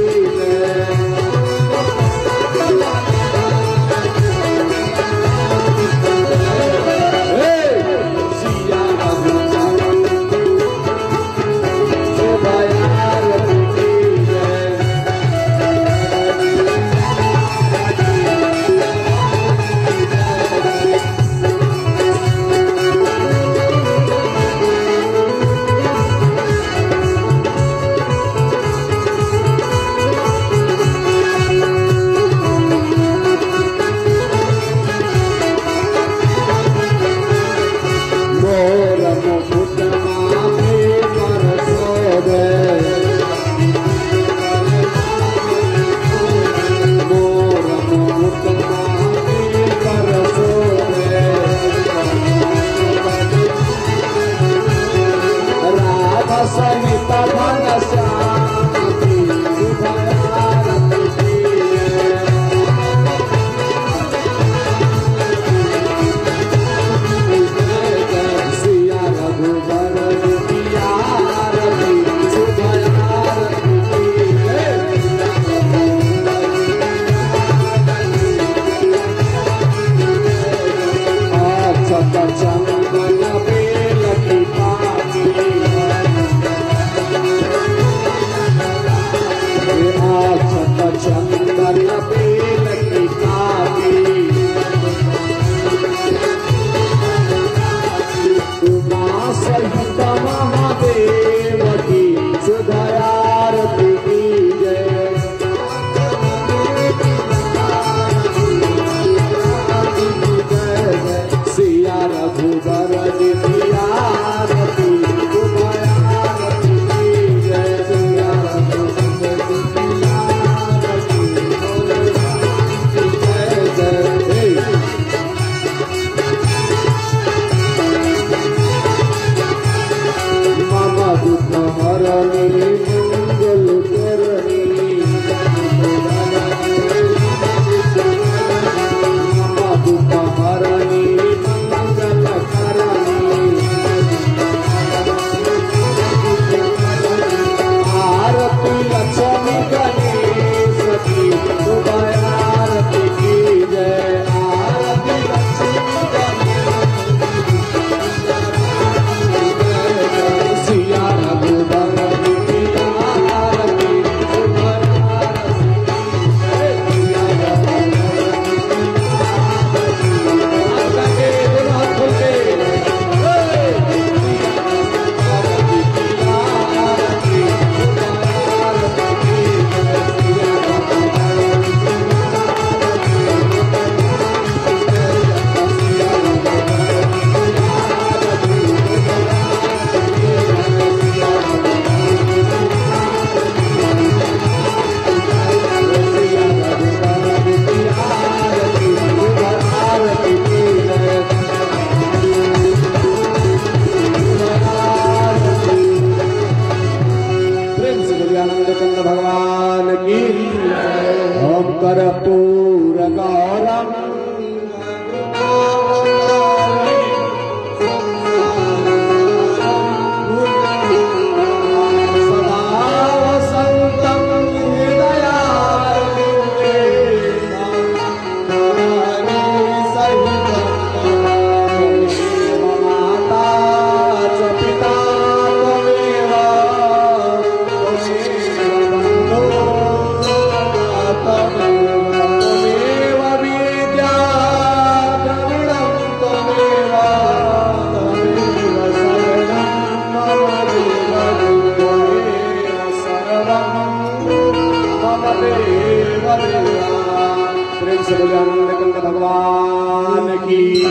भगवान की,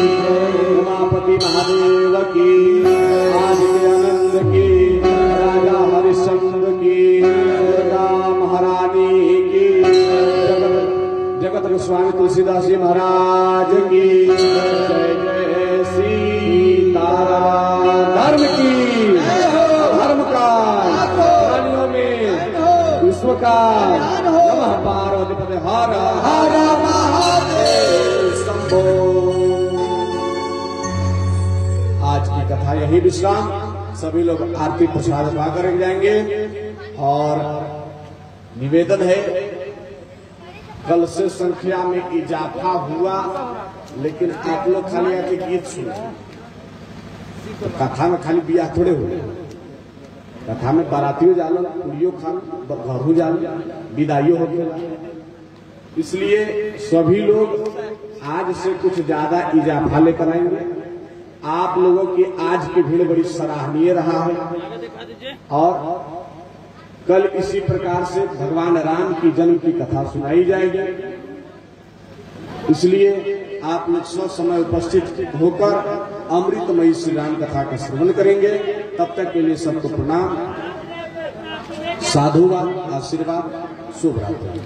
उमापति महादेव की, आदित्य आनंद की, राजा हरिश्चंद्र की, दुर्गा महारानी की, जगत गोस्वामी तुलसीदास जी महाराज की जय जय सीताराम। धर्म की धर्म का प्राणियों में विश्व का नमः पार्वती पते हर हर महादेव शंभो। आज की कथा यही विश्राम। सभी लोग आरती प्रसाद पा कर जाएंगे और निवेदन है कल से संख्या में इजाफा हुआ, लेकिन आप लोग खाली आके गीत सुने। तो कथा में खाली बियाह थोड़े हुए, कथा में बारातियों जानो, कुड़ियों खान, घरों जानो, विदाइयों होके। इसलिए सभी लोग आज से कुछ ज्यादा इजाफा लेकर आएंगे। आप लोगों की आज की भीड़ बड़ी सराहनीय रहा है और कल इसी प्रकार से भगवान राम की जन्म की कथा सुनाई जाएगी। इसलिए आप लोग सब समय उपस्थित होकर अमृतमयी श्री राम कथा का श्रवण करेंगे। तब तक के लिए सबको प्रणाम, साधुवाद, आशीर्वाद, शुभ रात्रि।